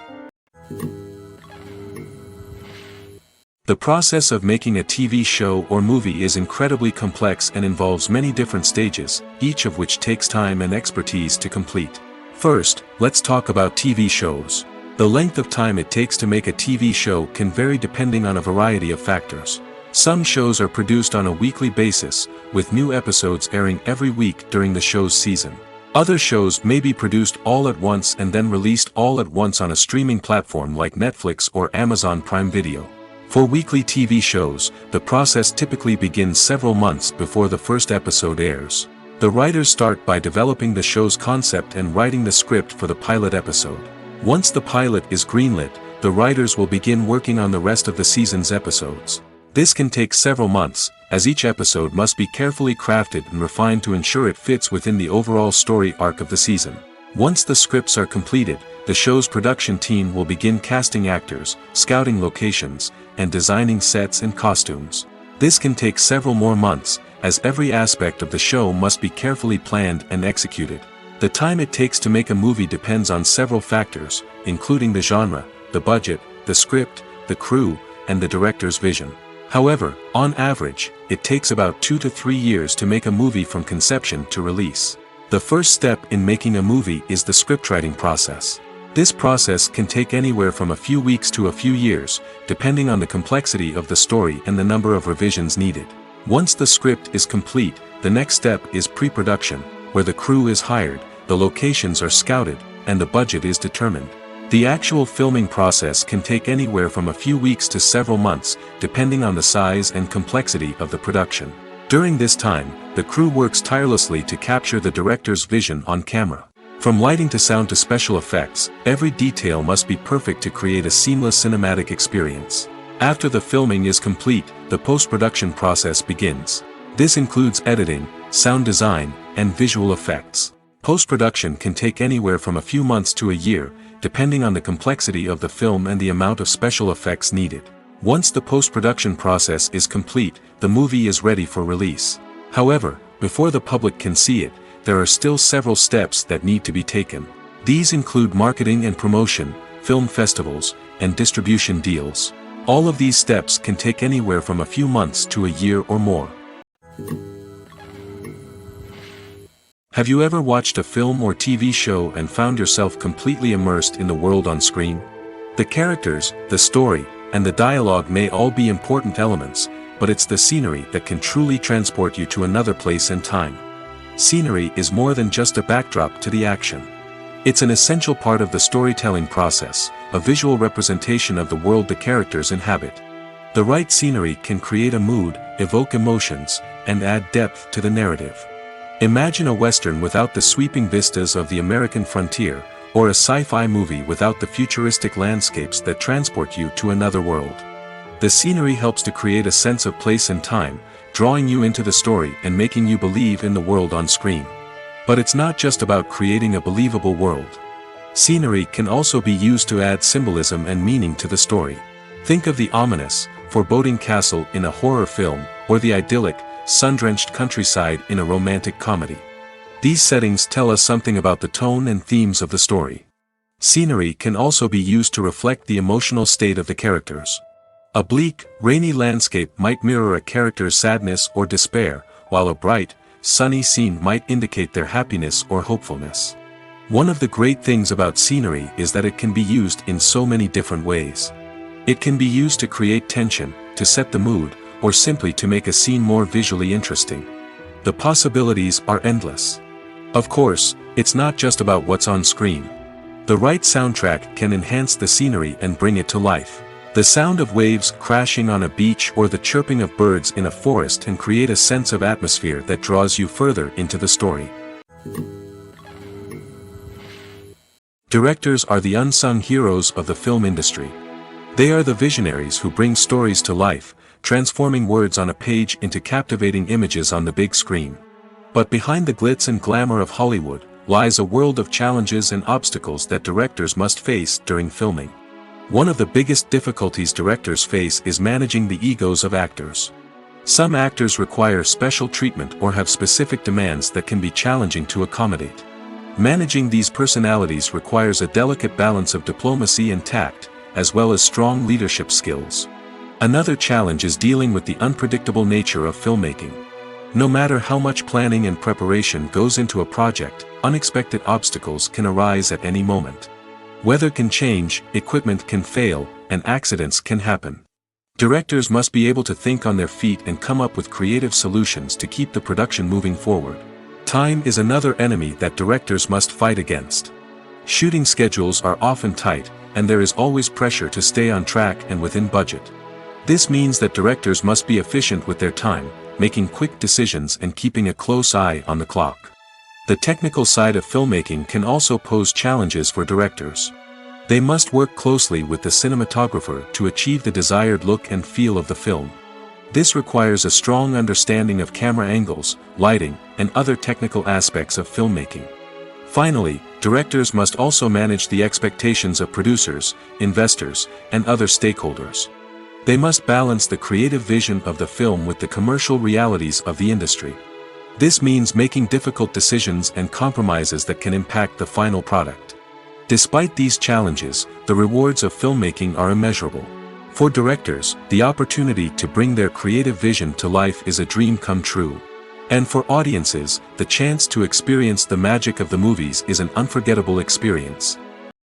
The process of making a TV show or movie is incredibly complex and involves many different stages, each of which takes time and expertise to complete. First, let's talk about TV shows. The length of time it takes to make a TV show can vary depending on a variety of factors. Some shows are produced on a weekly basis, with new episodes airing every week during the show's season. Other shows may be produced all at once and then released all at once on a streaming platform like Netflix or Amazon Prime Video. For weekly TV shows, the process typically begins several months before the first episode airs. The writers start by developing the show's concept and writing the script for the pilot episode. Once the pilot is greenlit, the writers will begin working on the rest of the season's episodes. This can take several months, as each episode must be carefully crafted and refined to ensure it fits within the overall story arc of the season. Once the scripts are completed, the show's production team will begin casting actors, scouting locations, and designing sets and costumes. This can take several more months, as every aspect of the show must be carefully planned and executed. The time it takes to make a movie depends on several factors, including the genre, the budget, the script, the crew, and the director's vision. However, on average, it takes about 2 to 3 years to make a movie from conception to release. The first step in making a movie is the scriptwriting process. This process can take anywhere from a few weeks to a few years, depending on the complexity of the story and the number of revisions needed. Once the script is complete, the next step is pre-production, where the crew is hired, the locations are scouted, and the budget is determined. The actual filming process can take anywhere from a few weeks to several months, depending on the size and complexity of the production. During this time, the crew works tirelessly to capture the director's vision on camera. From lighting to sound to special effects, every detail must be perfect to create a seamless cinematic experience. After the filming is complete, the post-production process begins. This includes editing, sound design, and visual effects. Post-production can take anywhere from a few months to a year, depending on the complexity of the film and the amount of special effects needed. Once the post-production process is complete, the movie is ready for release. However, before the public can see it, there are still several steps that need to be taken. These include marketing and promotion, film festivals, and distribution deals. All of these steps can take anywhere from a few months to a year or more. Have you ever watched a film or TV show and found yourself completely immersed in the world on screen? The characters, the story, and the dialogue may all be important elements, but it's the scenery that can truly transport you to another place and time. Scenery is more than just a backdrop to the action. It's an essential part of the storytelling process, a visual representation of the world the characters inhabit. The right scenery can create a mood, evoke emotions, and add depth to the narrative. Imagine a Western without the sweeping vistas of the American frontier, or a sci-fi movie without the futuristic landscapes that transport you to another world. The scenery helps to create a sense of place and time, drawing you into the story and making you believe in the world on screen. But it's not just about creating a believable world. Scenery can also be used to add symbolism and meaning to the story. Think of the ominous, foreboding castle in a horror film, or the idyllic, sun-drenched countryside in a romantic comedy. These settings tell us something about the tone and themes of the story. Scenery can also be used to reflect the emotional state of the characters. A bleak, rainy landscape might mirror a character's sadness or despair, while a bright, sunny scene might indicate their happiness or hopefulness. One of the great things about scenery is that it can be used in so many different ways. It can be used to create tension, to set the mood, or simply to make a scene more visually interesting. The possibilities are endless. Of course, it's not just about what's on screen. The right soundtrack can enhance the scenery and bring it to life. The sound of waves crashing on a beach or the chirping of birds in a forest can create a sense of atmosphere that draws you further into the story. Directors are the unsung heroes of the film industry. They are the visionaries who bring stories to life, transforming words on a page into captivating images on the big screen. But behind the glitz and glamour of Hollywood, lies a world of challenges and obstacles that directors must face during filming. One of the biggest difficulties directors face is managing the egos of actors. Some actors require special treatment or have specific demands that can be challenging to accommodate. Managing these personalities requires a delicate balance of diplomacy and tact, as well as strong leadership skills. Another challenge is dealing with the unpredictable nature of filmmaking. No matter how much planning and preparation goes into a project, unexpected obstacles can arise at any moment. Weather can change, equipment can fail, and accidents can happen. Directors must be able to think on their feet and come up with creative solutions to keep the production moving forward. Time is another enemy that directors must fight against. Shooting schedules are often tight, and there is always pressure to stay on track and within budget. This means that directors must be efficient with their time, making quick decisions and keeping a close eye on the clock. The technical side of filmmaking can also pose challenges for directors. They must work closely with the cinematographer to achieve the desired look and feel of the film. This requires a strong understanding of camera angles, lighting, and other technical aspects of filmmaking. Finally, directors must also manage the expectations of producers, investors, and other stakeholders. They must balance the creative vision of the film with the commercial realities of the industry. This means making difficult decisions and compromises that can impact the final product. Despite these challenges, the rewards of filmmaking are immeasurable. For directors, the opportunity to bring their creative vision to life is a dream come true. And for audiences, the chance to experience the magic of the movies is an unforgettable experience.